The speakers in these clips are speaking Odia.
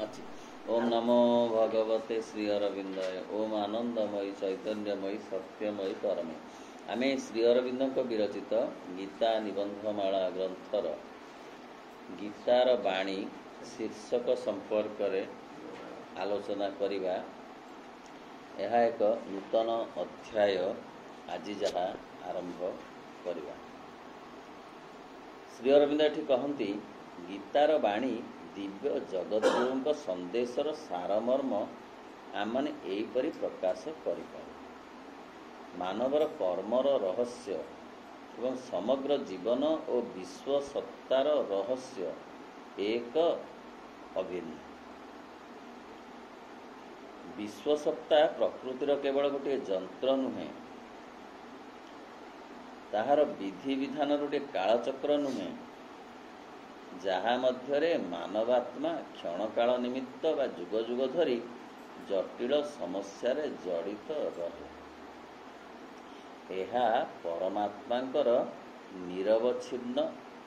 अच्छी। ओम नमो भगवते श्री अरविंदाय। ओम आनंदमयी चैतन्यमयी सत्यमयी परमे। आमे श्री अरविंद विरचित गीता निबंधमाला ग्रंथर गीतार बाणी शीर्षक संपर्क आलोचना करिबा। यह एक नूतन अध्याय आज जहाँ आरंभ करिबा। श्री अरविंद एठी कहती गीतार बाणी दिव्य जगद्गुरुଙ୍କ संदेशर सारमर्म आमने एहीपरि प्रकाश करिपारू। मानवर कर्मर रहस्य एवं समग्र जीवन और विश्व सत्तार रहस्य एक अभिन्न। विश्व सत्ता प्रकृतिर केवल गोटे जंत्र नुहे, ताहार विधि विधान गोटे कालचक्र नुहे, जहाँ मध्यरे मानवात्मा क्षण काल निमित्त बा जुग जुग धरी जटिल समस्या जड़ित रहे। यह परमात्मांकर निरवच्छिन्न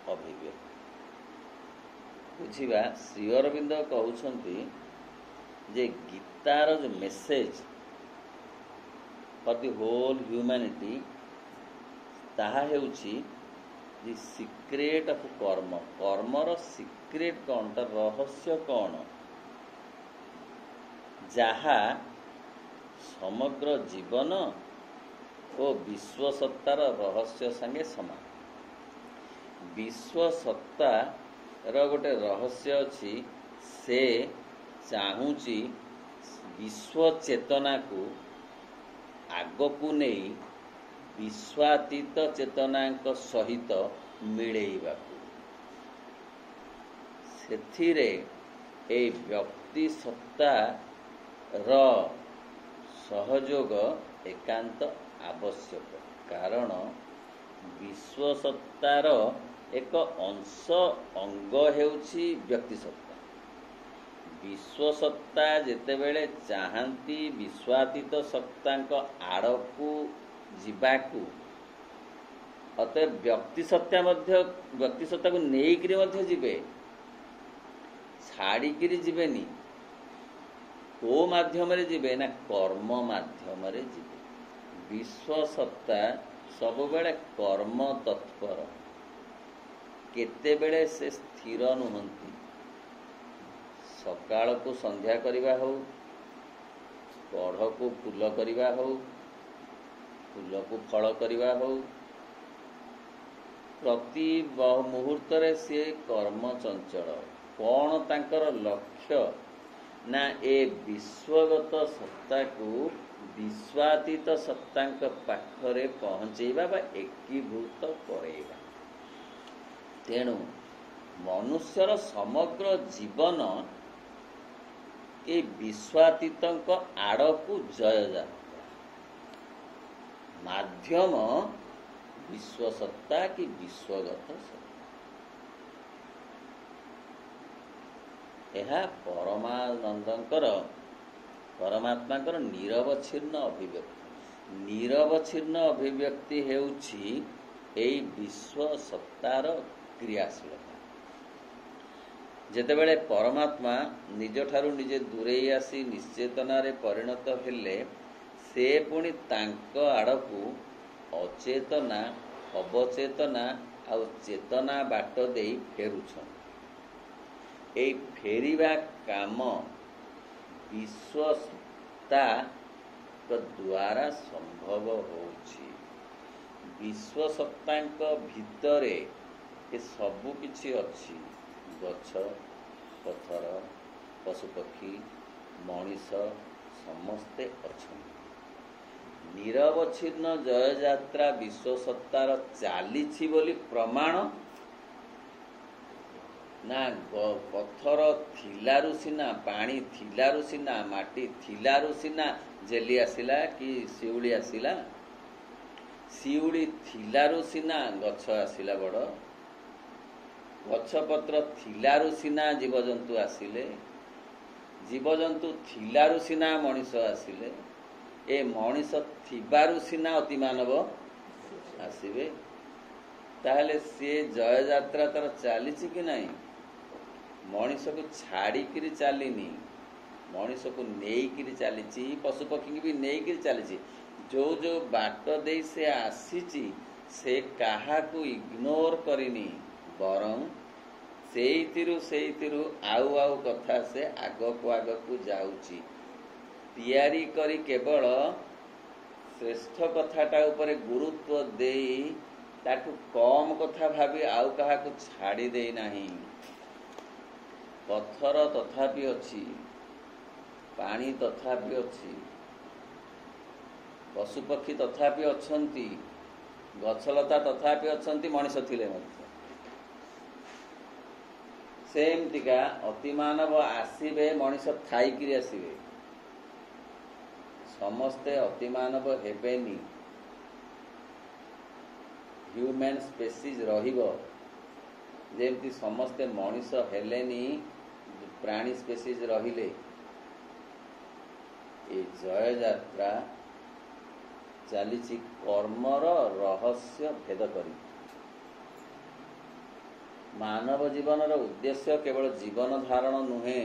अभिव्यक्ति। बुझिबा। श्री अरविंद कहउछंती जे गीतार जो message for the whole humanity ताहा हेउछि दि सिक्रेट ऑफ कर्म। कर्मर सिक्रेट कौन, तार रहस्य कौन, जहा समग्र जीवन और विश्व सत्तार रहस्य संगे समान। विश्व सत्ता रो गोटे रहस्य अच्छी, से चाहूची विश्व चेतना को आग को नहीं विश्वातीत चेतना सहित मिलेइबाकू। सेथिरे ए व्यक्ति सत्ता र सहयोग एकांत आवश्यक। कारण विश्व सत्तार एक अंश अंग हेउछि व्यक्ति सत्ता। विश्व सत्ता जेतेबेले चाहंती विश्वातीत सत्तांक आड़कू जीवाकू, अतः व्यक्ति सत्ता को नेइकरी मध्य जीवे, छाड़िकी जीवेनी। को माध्यम रे जीवे ना कर्म माध्यम रे जीवे। विश्व सत्ता सब बेले कर्म तत्पर, केतेबेले से स्थिर नुहंती। सकाळ को संध्या करिबा हो, कढ़ को फूल करिबा हो, फूल को फल करिबा हो, प्रति मुहूर्त से कर्म चंचल। कौन तांकर लक्ष्य ना ए विश्वगत सत्ता को विश्वातीत सत्तांक पाखरे पहुंचेबा बा एकीभूत करेबा। तेणु मनुष्यर समग्र जीवन ए विश्वातीतंक आड़कू जय जा। माध्यम विश्व सत्ता की विश्वगत सत्ता। यह परमात्मांकर निरवच्छिन्न अभिव्यक्ति। निरवच्छिन्न अभिव्यक्ति हेउछि एई विश्व सत्तार क्रियाशीलता। जेतेबेले परमात्मा निज ठारू निजे दूरेई आसी निश्चेतनारे परिणत हेले, से पुणी तांक आड़कू अचेतना अवचेतना आ चेतना बाट दे फेरुछन। ए फेरिबा काम विश्वसत्ता द्वारा संभव होछि। विश्वसत्तांक भितरे ए सबु किछि अछि। गछ, पथर, पशुपक्षी, मनीष समस्ते अछंती। निरवच्छिन्न जय यात्रा विश्व सत्तार चालीछि बोली प्रमाण ना। पथर थिलारु सिना, पानी थिलारु सिना, माटी थिलारु सिना जेली आसिला कि शिउली आसिला। शिउली थिलारु सिना गछ आसिला बड़। गछपत्र थिलारु सिना जीवजंतु आसिले। जीवजंतु थिलारु सिना मनीष आसिले। ए मनीष थिबारु सिना अति मानव आसिबे। ताहले से जय यात्रा तार चलीछि कि नहीं? मनीष को छाड़ी चलीनी, मनीष को नहीं चली, पशुपक्षी भी नहीं चली। जो जो बाट दे से आसी से कहा को इग्नोर करनी, बरं से आउ आउ कथा से आग को जाऊची। तैयारी करी केवल श्रेष्ठ कथाटा उपरे गुरुत्व देई ताठू कम कथा भावी आउ कहा को छाड़ी दे नहीं। पत्थर तथापि अच्छी, पानी तथापि अच्छी, पशुपक्षी तथापि अच्छंती, गछलता तथापि अच्छंती, मनीष थिले मध्य सेमतिका अतिमानव आसीबे, मनीष थाईकिरी आसीबे। समस्ते अतिमानव हेबेनी, ह्यूमन स्पेसीज रहिबो। जेमती समस्ते मनीष हेलेनी, प्राणी स्पेसीज रहिले। ए जय यात्रा चली कर्मर रहस्य भेद करी। मानव जीवन उद्देश्य केवल जीवन धारण नुहे,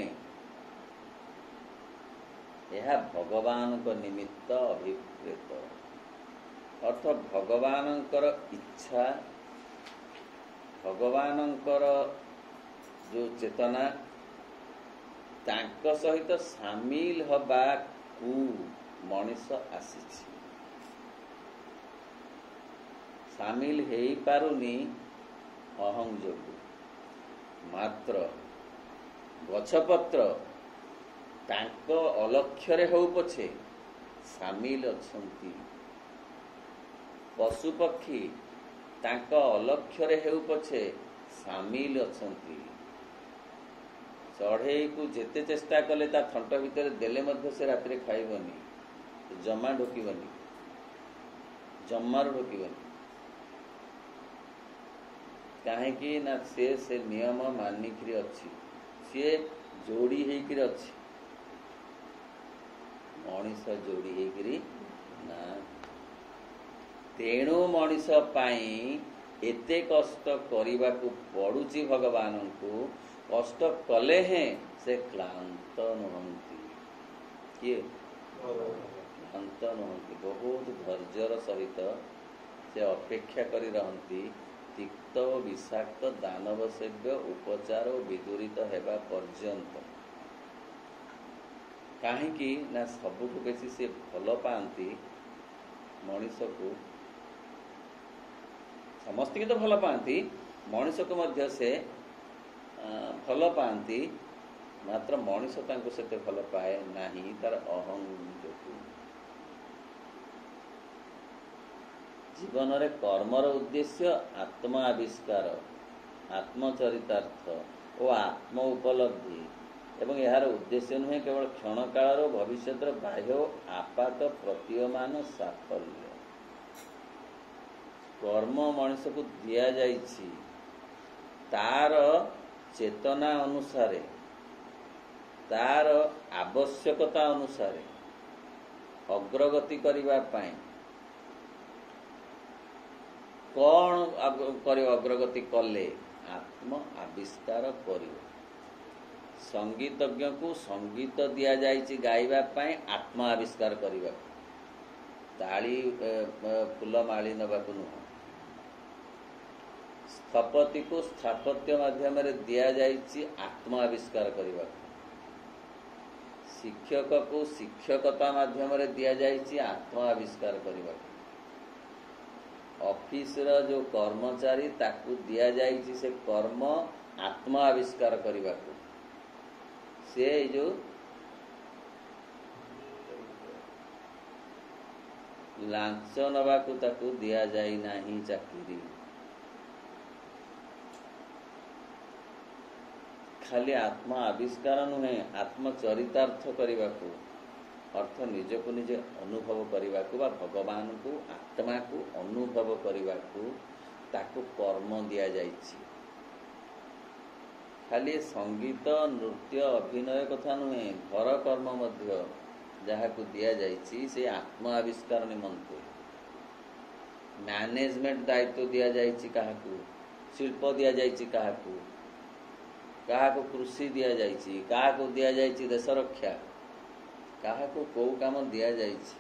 यह भगवान को निमित्त अभिप्रेत। अर्थ भगवानंकर इच्छा, भगवानंकर जो चेतना तांक सहित सामिल हबा को मनीष आसीछि। सामिल हेई पारुनी अहं जोगु। मात्र गछपत्र तांक अलक्ष्य हो पछे सामिल अछंती, पशुपक्षी तांक अलक्ष्य हो पछे सामिल अछंती। चढ़ई को जेते चेष्टा कले ता थंट भितर देले मध्य से रात्रि खाइबनी, जमा ढोकिबनी, जमार ढोकिबनी। काहेकि ना से नियम मानिकी अच्छी, सी जोड़ी होकर अच्छी। मनीष जोड़ी होकर ना, तेणु मनीष पाई एते कष्ट करने को पड़ुची। भगवान को कष्ट कले हैं से क्लांत नुहंती। किए क्लांत नुहंती, बहुत धैर्यर सहित से अपेक्षा करी रहंती। तिक्त विषाक्त दानव सेव्य उपचार विदूरित हेबा पर्यंत। काहेकि ना सबुठु बेसी से भल पाती मनीष को। समस्त की तो भल पाती, मनीष को मध्य से भल पाती। मात्र मनीष तांको सेते भल पाए नाही, तार अहं जोगु। जीवन रे कर्मर उद्देश्य आत्मा आविष्कार, आत्मचरितार्थ और आत्म उपलब्धि। एवं यार उद्देश्य नुहे केवल क्षण कालर भविष्य बाह्य आपात प्रतीयमान साफल्य। कर्म मनीष को दिया जाइछि तार चेतना अनुसारे, तार आवश्यकता अनुसारे अग्रगति करिबा पाई। कौन अग्रगति कले? आत्म आविष्कार करियो। संगीतज्ञ को संगीत दिया जाइछि गाइबा पाई, आत्म आविष्कार करिबा। ताली फूल माली नबाकु नुह। स्थपति को स्थापत्य माध्यम रे दिया जाइछि आत्म आविष्कार करिबा। शिक्षक को शिक्षकता माध्यम रे दिया जाइछि आत्म आविष्कार करिबा। ऑफिस रा जो कर्मचारी ताकू दिया जाइछि से कर्म आत्म आविष्कार करिबा को। से जो लांच नबाकू ताकू दिया जाई नाही चाकरी। खाली आत्मा आविष्कार नुहे, आत्मचरितार्थ करिबा को। अर्थ निज को निजे अनुभव करिबा को, बा भगवान को आत्मा को अनुभव करिबा को ताकू कर्म दिया जाइछि। खाली संगीत नृत्य अभिनय कथा नुहे, घर कर्म मध्य जहाँ को दिया जाइछि से आत्म आविष्कार निमंते। मैनेजमेंट दायित्व दिया जाइछि काहाकू, शिल्प दिया जाइछि काहाकू, କାହାକୁ କୃଷି ଦିଆଯାଇଛି, କାହାକୁ ଦିଆଯାଇଛି ଦେଶ ରକ୍ଷା, କାହାକୁ କୋଉ କାମ ଦିଆଯାଇଛି।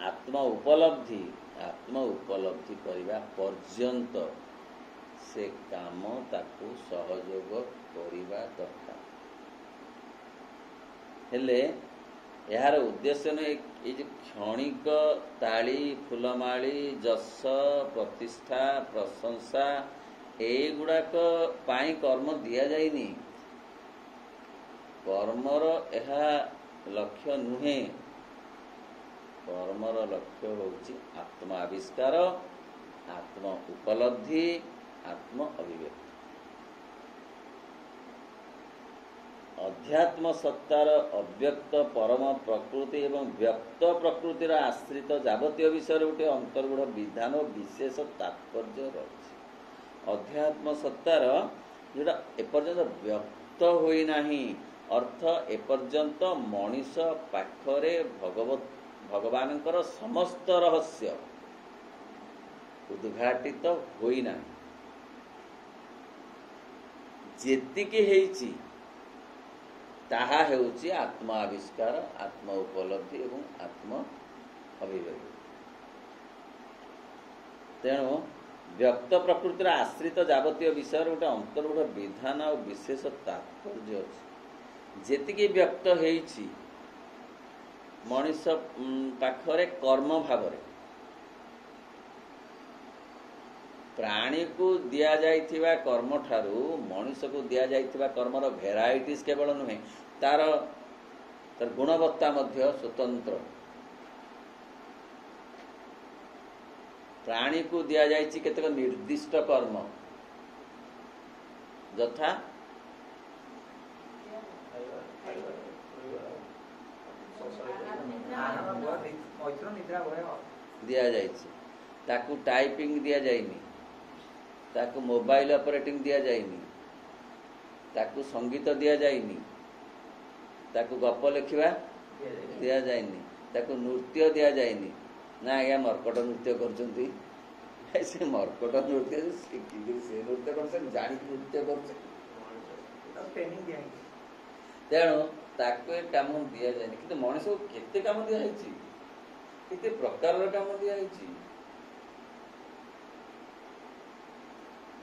ଆତ୍ମ ଉପଲବ୍ଧି କରିବା ପର୍ଯ୍ୟନ୍ତ ସେ କାମ ତାକୁ ସହଯୋଗ କରିବା ଦରକାର। ହେଲେ ଏହାର ଉଦ୍ଦେଶ୍ୟ ନୁହେଁ ଏଇ ଯେ କ୍ଷଣିକ ତାଳି ଫୁଲମାଳି ଯଶ ପ୍ରତିଷ୍ଠା ପ୍ରଶଂସା ଏଇଗୁଡ଼ାକ ପାଇଁ କର୍ମ ଦିଆଯାଇନି। କର୍ମର ଏହା ଲକ୍ଷ୍ୟ ନୁହେଁ। କର୍ମର ଲକ୍ଷ୍ୟ ହେଉଛି ଆତ୍ମ ଆବିଷ୍କାର, ଆତ୍ମ ଉପଲବ୍ଧି, ଆତ୍ମ ଅଭିବ୍ୟକ୍ତି। ଅଧ୍ୟାତ୍ମ ସତ୍ତାର ଅବ୍ୟକ୍ତ ପରମ ପ୍ରକୃତି ଏବଂ ବ୍ୟକ୍ତ ପ୍ରକୃତିର ଆଶ୍ରିତ ଯାବତୀୟ ବିଷୟରେ ଗୋଟିଏ ଅନ୍ତର୍ଗୂଢ଼ ବିଧାନ ଓ ବିଶେଷ ତାତ୍ପର୍ଯ୍ୟ ରହିଛି। ଅଧ୍ୟାତ୍ମ ସତ୍ତାର ଯେଉଁଟା ଏପର୍ଯ୍ୟନ୍ତ ବ୍ୟକ୍ତ ହୋଇନାହିଁ, ଅର୍ଥ ଏପର୍ଯ୍ୟନ୍ତ ମଣିଷ ପାଖରେ ଭଗବାନଙ୍କର ସମସ୍ତ ରହସ୍ୟ ଉଦ୍ଘାଟିତ ହୋଇନାହିଁ। ଯେତିକି ହେଇଛି ତାହା ହେଉଛି ଆତ୍ମ ଆବିଷ୍କାର, ଆତ୍ମ ଉପଲବ୍ଧି ଏବଂ ଆତ୍ମ ଅଭିବ୍ୟକ୍ତି। ତେଣୁ ବ୍ୟକ୍ତ ପ୍ରକୃତିର ଆଶ୍ରିତ ଯାବତୀୟ ବିଷୟରେ ଗୋଟେ ଅନ୍ତର୍ଗୂଢ଼ ବିଧାନ ଆଉ ବିଶେଷ ତାତ୍ପର୍ଯ୍ୟ ଅଛି। ଯେତିକି ବ୍ୟକ୍ତ ହେଇଛି ମଣିଷ ପାଖରେ କର୍ମ ଭାବରେ, ପ୍ରାଣୀକୁ ଦିଆଯାଇଥିବା କର୍ମ ଠାରୁ ମଣିଷକୁ ଦିଆଯାଇଥିବା କର୍ମର ଭେରାଇଟିସ୍ କେବଳ ନୁହେଁ, ତାର ଗୁଣବତ୍ତା ମଧ୍ୟ ସ୍ୱତନ୍ତ୍ର। ପ୍ରାଣୀକୁ ଦିଆଯାଇଛି କେତେକ ନିର୍ଦ୍ଦିଷ୍ଟ କର୍ମ, ଯଥା ଦିଆଯାଇଛି। ତାକୁ ଟାଇପିଂ ଦିଆଯାଇନି, ତାକୁ ମୋବାଇଲ ଅପରେଟିଂ ଦିଆଯାଇନି, ତାକୁ ସଙ୍ଗୀତ ଦିଆଯାଇନି, ତାକୁ ଗପ ଲେଖିବା ଦିଆଯାଇନି, ତାକୁ ନୃତ୍ୟ ଦିଆଯାଇନି। ନା ଆଜ୍ଞା ମର୍କଟ ନୃତ୍ୟ କରୁଛନ୍ତି, ସେ ମର୍କଟ ନୃତ୍ୟ ଶିଖିକି ସେ ନୃତ୍ୟ କରୁଛନ୍ତି, ଜାଣିକି ନୃତ୍ୟ କରୁଛନ୍ତି। ତେଣୁ ତାକୁ ଏ କାମ ଦିଆଯାଇନି। କିନ୍ତୁ ମଣିଷକୁ କେତେ କାମ ଦିଆହେଇଛି, କେତେ ପ୍ରକାରର କାମ ଦିଆହେଇଛି।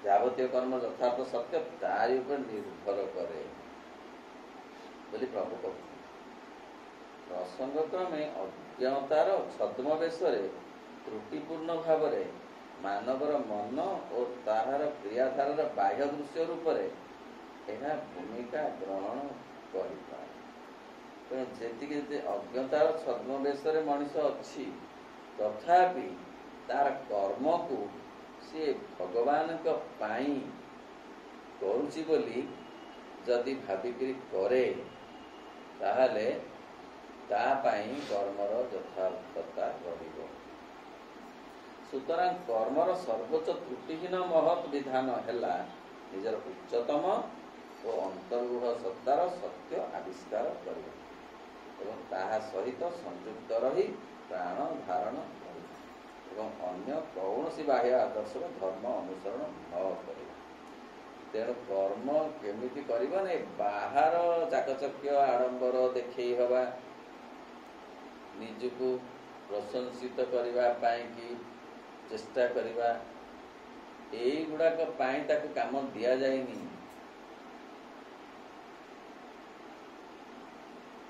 ଯାବତୀୟ କର୍ମ ଯଥାର୍ଥ ସତ୍ୟ ତାରି ଉପରେ ନିର୍ଭର କରେ ବୋଲି ପ୍ରଭୁ କହୁଛନ୍ତି। ପ୍ରସଙ୍ଗ କ୍ରମେ ଅଜ୍ଞତାର ଛଦ୍ମବେଶରେ ତ୍ରୁଟିପୂର୍ଣ୍ଣ ଭାବରେ ମାନବର ମନ ଓ ତାହାର କ୍ରିୟାଧାରର ବାହ୍ୟ ଦୃଶ୍ୟ ରୂପରେ ଏହା ଭୂମିକା ଗ୍ରହଣ କରିପାରେ। ତେଣୁ ଯେତିକି ଅଜ୍ଞତାର ଛଦ୍ମବେଶରେ ମଣିଷ ଅଛି, ତଥାପି ତାର କର୍ମକୁ ସିଏ ଭଗବାନଙ୍କ ପାଇଁ କରୁଛି ବୋଲି ଯଦି ଭାବିକିରି କରେ, ତାହେଲେ ତା ପାଇଁ କର୍ମର ଯଥାର୍ଥତା ରହିବ। ସୁତରାଂ କର୍ମର ସର୍ବୋଚ୍ଚ ତ୍ରୁଟିହୀନ ମହତ୍ ବିଧାନ ହେଲା ନିଜର ଉଚ୍ଚତମ ଓ ଅନ୍ତର୍ଗୂଢ଼ ସତ୍ତାର ସତ୍ୟ ଆବିଷ୍କାର କରିବା ଏବଂ ତାହା ସହିତ ସଂଯୁକ୍ତ ରହି ପ୍ରାଣ ଧାରଣ କରିବା ଏବଂ ଅନ୍ୟ କୌଣସି ବାହ୍ୟ ଆଦର୍ଶର ଧର୍ମ ଅନୁସରଣ ନ କରିବା। ତେଣୁ କର୍ମ କେମିତି କରିବ ନା, ବାହାର ଚାକଚକ୍ୟ ଆଡ଼ମ୍ବର ଦେଖେଇ ହେବା, ନିଜକୁ ପ୍ରଶଂସିତ କରିବା ପାଇଁ କି ଚେଷ୍ଟା କରିବା, ଏଇଗୁଡ଼ାକ ପାଇଁ ତାକୁ କାମ ଦିଆଯାଇନି।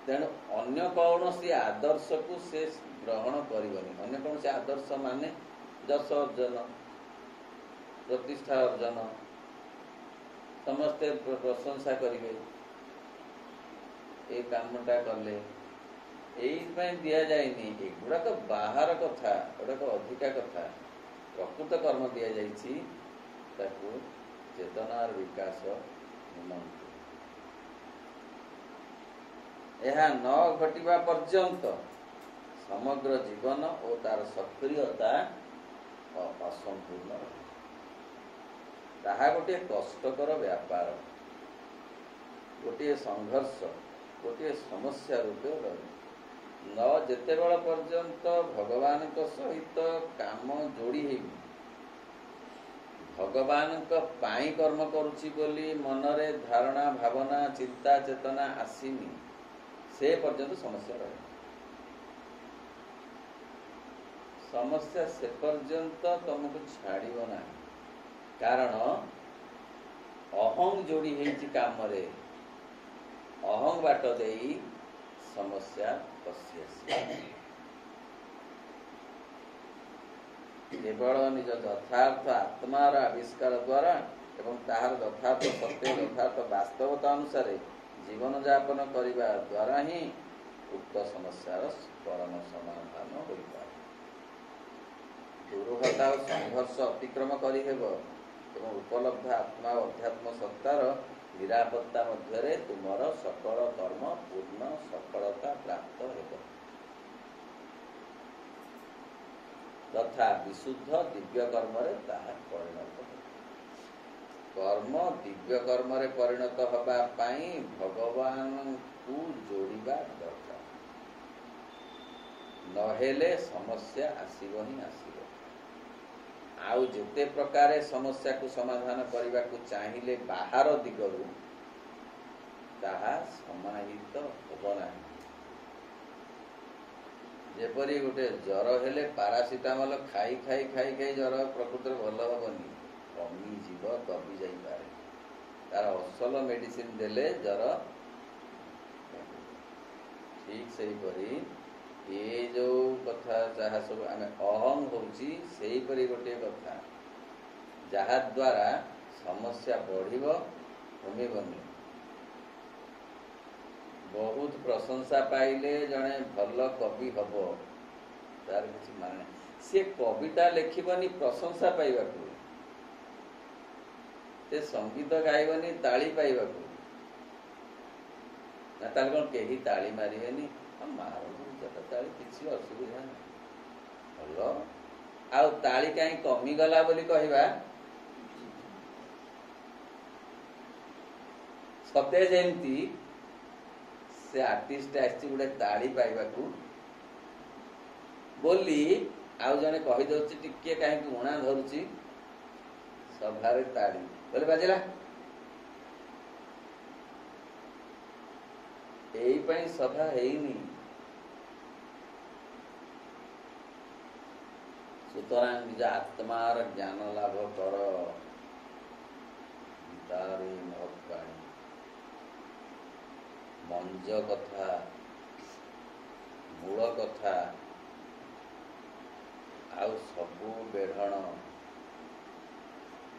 ତେଣୁ ଅନ୍ୟ କୌଣସି ଆଦର୍ଶକୁ ସେ ଗ୍ରହଣ କରିବନି। ଅନ୍ୟ କୌଣସି ଆଦର୍ଶ ମାନେ ଯଶ ଅର୍ଜନ, ପ୍ରତିଷ୍ଠା ଅର୍ଜନ, ସମସ୍ତେ ପ୍ରଶଂସା କରିବେ, ଏଇ କାମଟା କଲେ, ଏଇଥିପାଇଁ ଦିଆଯାଇନି। ଏଗୁଡ଼ାକ ବାହାର କଥା, ଏଗୁଡ଼ାକ ଅଧିକା କଥା। ପ୍ରକୃତ କର୍ମ ଦିଆଯାଇଛି ତାକୁ ଚେତନାର ବିକାଶ ନିମନ୍ତେ। ଏହା ନ ଘଟିବା ପର୍ଯ୍ୟନ୍ତ ସମଗ୍ର ଜୀବନ ଓ ତାର ସକ୍ରିୟତା ଅସମ୍ପୂର୍ଣ୍ଣ ରହେ। ତାହା ଗୋଟିଏ କଷ୍ଟକର ବ୍ୟାପାର, ଗୋଟିଏ ସଂଘର୍ଷ, ଗୋଟିଏ ସମସ୍ୟା ରୂପେ ରହେ। ଯେତେବେଳେ ପର୍ଯ୍ୟନ୍ତ ଭଗବାନଙ୍କ ସହିତ କାମ ଯୋଡ଼ି ହେଇନି, ଭଗବାନଙ୍କ ପାଇଁ କର୍ମ କରୁଛି ବୋଲି ମନରେ ଧାରଣା ଭାବନା ଚିନ୍ତା ଚେତନା ଆସିନି, ସେ ପର୍ଯ୍ୟନ୍ତ ସମସ୍ୟା ରହିବ। ସମସ୍ୟା ସେ ପର୍ଯ୍ୟନ୍ତ ତମକୁ ଛାଡ଼ିବ ନାହିଁ, କାରଣ ଅହଂ ଯୋଡ଼ି ହେଇଛି କାମରେ। ଅହଂ ବାଟ ଦେଇ ସମସ୍ୟା ପଶି ଆସିବ। କେବଳ ନିଜ ଯଥାର୍ଥ ଆତ୍ମାର ଆବିଷ୍କାର ଦ୍ୱାରା ଏବଂ ତାହାର ଯଥାର୍ଥ ସତ୍ୟ ଯଥାର୍ଥ ବାସ୍ତବତା ଅନୁସାରେ ଜୀବନ ଯାପନ କରିବା ଦ୍ୱାରା ହିଁ ଉକ୍ତ ସମସ୍ୟାର ପରମ ସମାଧାନ ହୋଇପାରେ। ଦୁରୂହତା ଓ ସଂଘର୍ଷ ଅତିକ୍ରମ କରିହେବ ଏବଂ ଉପଲବ୍ଧ ଆତ୍ମା ଓ ଅଧ୍ୟାତ୍ମ ସତ୍ତାର ନିରାପତ୍ତା ମଧ୍ୟରେ ତୁମର ସକଳ କର୍ମ ପୂର୍ଣ୍ଣ ସଫଳତା ପ୍ରାପ୍ତ ହେବ ତଥା ବିଶୁଦ୍ଧ ଦିବ୍ୟ କର୍ମରେ ତାହା ପରିଣତ ହେବ। କର୍ମ ଦିବ୍ୟ କର୍ମରେ ପରିଣତ ହେବା ପାଇଁ ଭଗବାନଙ୍କୁ ଯୋଡ଼ିବା ଦରକାର, ନହେଲେ ସମସ୍ୟା ଆସିବ ହିଁ ଆସିବ। ଆଉ ଯେତେ ପ୍ରକାରେ ସମସ୍ୟାକୁ ସମାଧାନ କରିବାକୁ ଚାହିଁଲେ ବାହାର ଦିଗରୁ, ତାହା ସମାହିତ ହେବ ନାହିଁ। ଯେପରି ଗୋଟେ ଜ୍ୱର ହେଲେ ପାରାସିଟାମଲ ଖାଇ ଖାଇ ଖାଇ ଖାଇ ଜ୍ୱର ପ୍ରକୃତରେ ଭଲ ହେବନି, କମିଯିବ, କମି ଯାଇପାରେ। ତାର ଅସଲ ମେଡିସିନ ଦେଲେ ଜ୍ୱର। ଠିକ୍ ସେହିପରି ଏ ଯେଉଁ କଥା ଯାହା ସବୁ ଆମେ ଅହଂ ହେଉଛି, ସେହିପରି ଗୋଟିଏ କଥା ଯାହାଦ୍ୱାରା ସମସ୍ୟା ବଢ଼ିବ, କମିବନି। ବହୁତ ପ୍ରଶଂସା ପାଇଲେ ଜଣେ ଭଲ କବି ହବ, ତାର କିଛି ମାନେ ନାହିଁ। ସେ କବିତା ଲେଖିବନି ପ୍ରଶଂସା ପାଇବାକୁ, ସେ ସଙ୍ଗୀତ ଗାଇବନି ତାଳି ପାଇବାକୁ। ନା ତାହେଲେ କ'ଣ କେହି ତାଳି ମାରିବେନି? ମାରନ୍ତୁ ତାଳି, କିଛି ଅସୁବିଧା ନାହିଁ, ଭଲ। ଆଉ ତାଳି କାହିଁ କମିଗଲା ବୋଲି କହିବା? ସତେ ଯେମିତି ସେ ଆର୍ଟିଷ୍ଟ ଆସିଛି ଗୋଟେ ତାଳି ପାଇବାକୁ ବୋଲି, ଆଉ ଜଣେ କହିଦଉଛି ଟିକେ କାହିଁକି ଉଣା ଧରୁଛି, ସଭାରେ ତାଳି ବୋଲି ବାଜିଲା। ଏଇ ପାଇଁ ସଭା ହେଇନି। ସୁତରାଂ ନିଜ ଆତ୍ମାର ଜ୍ଞାନ ଲାଭ କର, ଗୀତାର ଏହି ମହତ୍ ବାଣୀ। ମଞ୍ଜ କଥା, ମୂଳ କଥା, ଆଉ ସବୁ ବେଢ଼ଣ,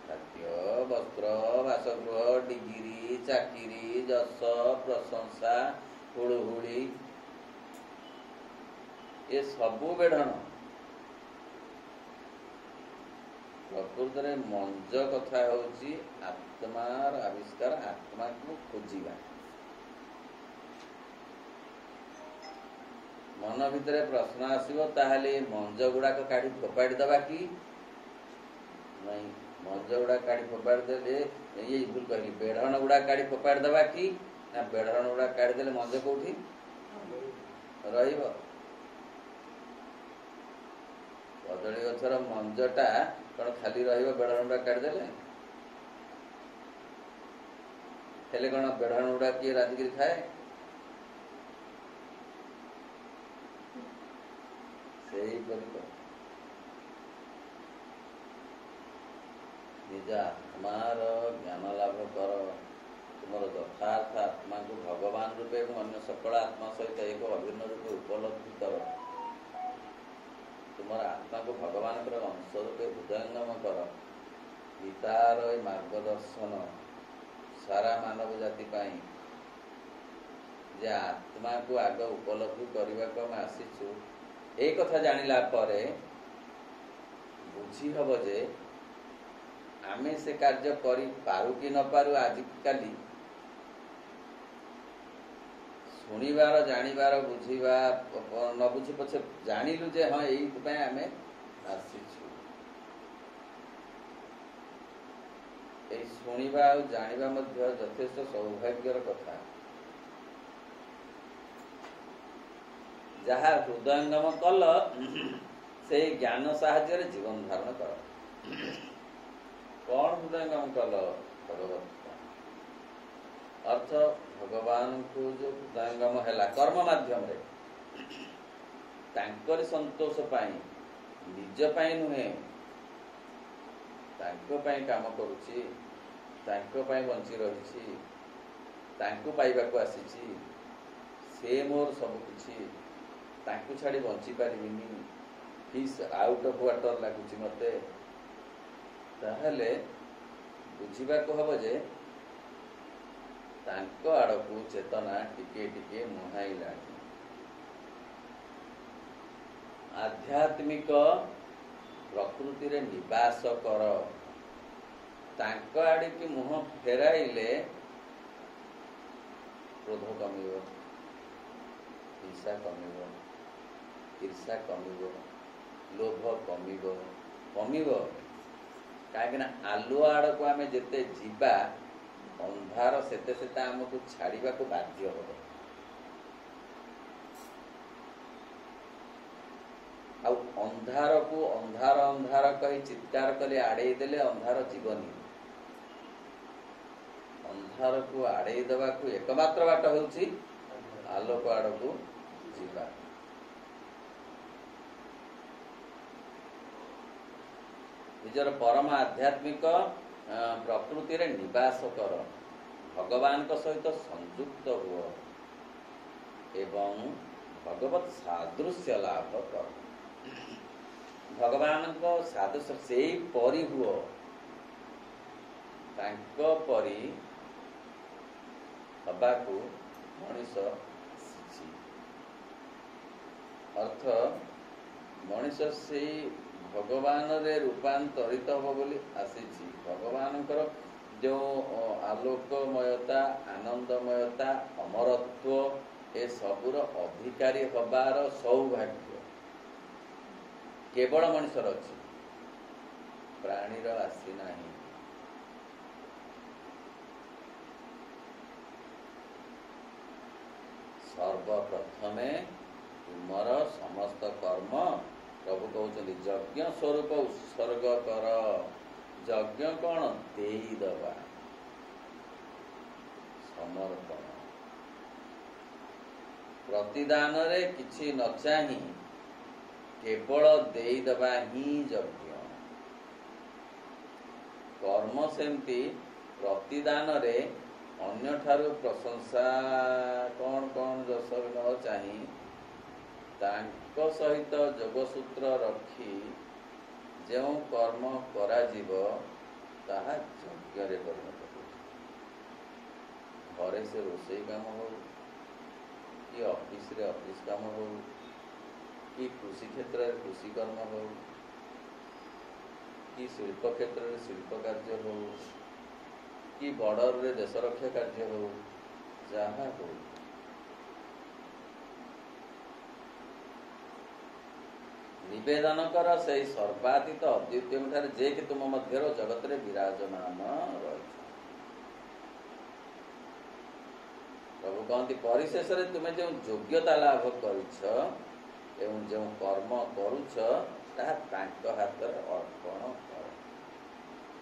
ଖାଦ୍ୟ ବସ୍ତ୍ର ବାସଗୃହ ଡିଗ୍ରୀ ଚାକିରି ଯଶ ପ୍ରଶଂସା ହୁଳୁହୁଳି, ଏ ସବୁ ବେଢ଼ଣ। ପ୍ରକୃତରେ ମଞ୍ଜ କଥା ହେଉଛି ଆତ୍ମାର ଆବିଷ୍କାର, ଆତ୍ମାକୁ ଖୋଜିବା। ମନ ଭିତରେ ପ୍ରଶ୍ନ ଆସିବ, ତାହେଲେ ମଞ୍ଜ ଗୁଡ଼ାକ କାଢ଼ି ଫୋପାଡ଼ି ଦେବା କି ନାଇଁ? ମଞ୍ଜ ଗୁଡ଼ାକ କାଢ଼ି ଫୋପାଡ଼ି ଦେଲେ, ଏଇ ଭୁଲ କହିଲି, ବେଢ଼ଣ ଗୁଡ଼ାକ କାଢ଼ି ଫୋପାଡ଼ି ଦେବା କି ନା ବେଢ଼ଣ ଗୁଡ଼ାକ କାଢ଼ିଦେଲେ ମଞ୍ଜ କୋଉଠି ରହିବ? କଦଳୀ ଗଛର ମଞ୍ଜଟା କ'ଣ ଖାଲି ରହିବ ବେଢ଼ଣ ଗୁଡ଼ାକ କାଢ଼ିଦେଲେ? ହେଲେ କ'ଣ ବେଢ଼ଣ ଗୁଡ଼ାକ କିଏ ରାନ୍ଧିକିରି ଖାଏ? ସେହିପରି ନିଜ ଆତ୍ମାର ଜ୍ଞାନ ଲାଭ କର, ତୁମର ଯଥାର୍ଥ ଆତ୍ମାକୁ ଭଗବାନ ରୂପେ ଏବଂ ଅନ୍ୟ ସକଳ ଆତ୍ମା ସହିତ ଏକ ଅଭିନ୍ନ ରୂପେ ଉପଲବ୍ଧି କର। ତୁମର ଆତ୍ମାକୁ ଭଗବାନଙ୍କର ଅଂଶ ରୂପେ ହୃଦୟଙ୍ଗମ କର। ଗୀତାର ଏ ମାର୍ଗଦର୍ଶନ ସାରା ମାନବ ଜାତି ପାଇଁ, ଯେ ଆତ୍ମାକୁ ଆଗ ଉପଲବ୍ଧି କରିବାକୁ ଆମେ ଆସିଛୁ, এই কথা জানিলা পরে বুঝি হব যে ଆମେ ସେ କାର୍ଯ୍ୟ କରିପାରୁ କି ନପାରୁ, ଆଜିକାଲି ଶୁଣିବାର ଜାଣିବାର ବୁଝିବା ନ ବୁଝି ପଛେ ଜାଣିଲୁ ଯେ ହଁ ଏଇଥିପାଇଁ ଆମେ ଆସିଛୁ। এই ଶୁଣିବା ଆଉ ଜାଣିବା ମଧ୍ୟ ଯଥେଷ୍ଟ ସୌଭାଗ୍ୟର କଥା। ଯାହା ହୃଦୟଙ୍ଗମ କଲ, ସେହି ଜ୍ଞାନ ସାହାଯ୍ୟରେ ଜୀବନ ଧାରଣ କର। कौन हृदयंगम कल भगवत अर्थ भगवान को जो हृदयंगम है कर्म माध्यम रे तांकर संतोष पाई निज पाई नुहे तांको पाई काम करुची तांको पाई बंची रही तांको पाइबाको आसीची से मोर सब किछि तांको छाड़ी बंची पारिबिनी फिश आउट ऑफ वाटर लागुची मते ताहले बुझिबाको हबो जे तांको आड़कू चेतना टिके टिके मुहाइलाणी आध्यात्मिक प्रकृति रे निवास कर तांको आड़ी की मुह फेराइले क्रोध कमिब हिंसा कमिब ईर्षा कमिब लोभ कमिब कहीं आलुआ आड़क आम जिते जीवा अंधार सेते सेते आमको छाड़ा को बाध्य हम अंधार को अंधार अंधार कही चित्कार कले आड़े देले अंधार जीवनी अंधार को आड़े देवा एकमात्र बाट होउछि आलोक आड़ को जीवा निजर परम आध्यात्मिक प्रकृति रे निवास कर भगवान को सहित संयुक्त हुआ एवं भगवत सादृश्य लाभ कर भगवान को सादृश्य से परी हुआ तांको परी हबाकू मनीष अर्थ मनीष से भगवान रे रूपांतरित हो बोली आसीछि भगवान जो आलोकमयता आनंदमयता अमरत्व ए सबुर अधिकारी हबार सौभाग्य केवल मनुष्यर अछि प्राणीर आसी नाही सर्वप्रथमे तुमर समस्त कर्म प्रभु कहते यज्ञ स्वरूप उत्सर्ग कर यज्ञ कौन देईदवा समर्पण प्रतिदान रे किछि न चाही केवल देईदवा ही यज्ञ कर्म सेमती प्रतिदान रे अन्य ठारु प्रशंसा कौन कौन जस न चाही तांको सहित जोगसूत्र रखी जो कर्म करा जीव ताहा यज्ञ रे परिणत हो घरे से रोषेई काम हो कि ऑफिस रे ऑफिस काम हो कि कृषि क्षेत्र रे कृषि कर्म हो कि शिल्प क्षेत्र रे शिल्प कार्य हो कि बॉर्डर रे देश रक्षा कार्य हो जहाँ हो निवेदन कर से सर्वातीत अद्वितीय ठारे जे कि तुम मध्य जगत रे विराजमान रही प्रभु कहती परिशेष रे तुम्हें जो योग्यता लाभ करिछ एवं जो कर्म करुछ ताहा तांको हाथ रे अर्पण कर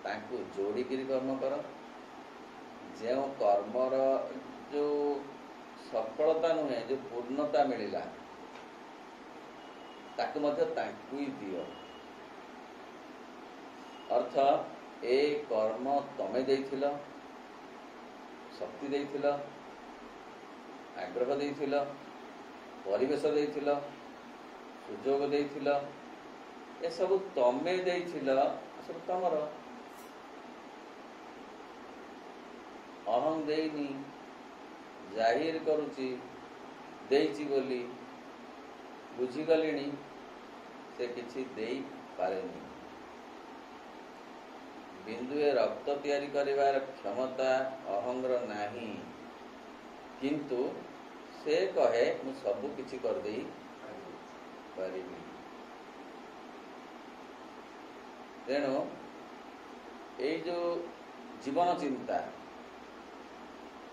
तांको जोड़ी किरी कर्म कर जो कर्मर जो सफलता नुहे जो पूर्णता मिलिला ताकु मध्य तांकु ही दियो अर्थ ए कर्म तमे देइथिल शक्ति देइथिल आग्रह देइथिल परिवेश देइथिल सुजोग देइथिल ए सब तमे देइथिल सब तमर अहं देइनी जाहिर करूची देइची बोली बुझी गलिनी से किछि देई पारेनी बिंदुए रक्त तैयारी करिवार क्षमता अहंग्र नाही किंतु से कहे मु सब किछि कर देई पारिबी तेणु ए जो जीवन चिंता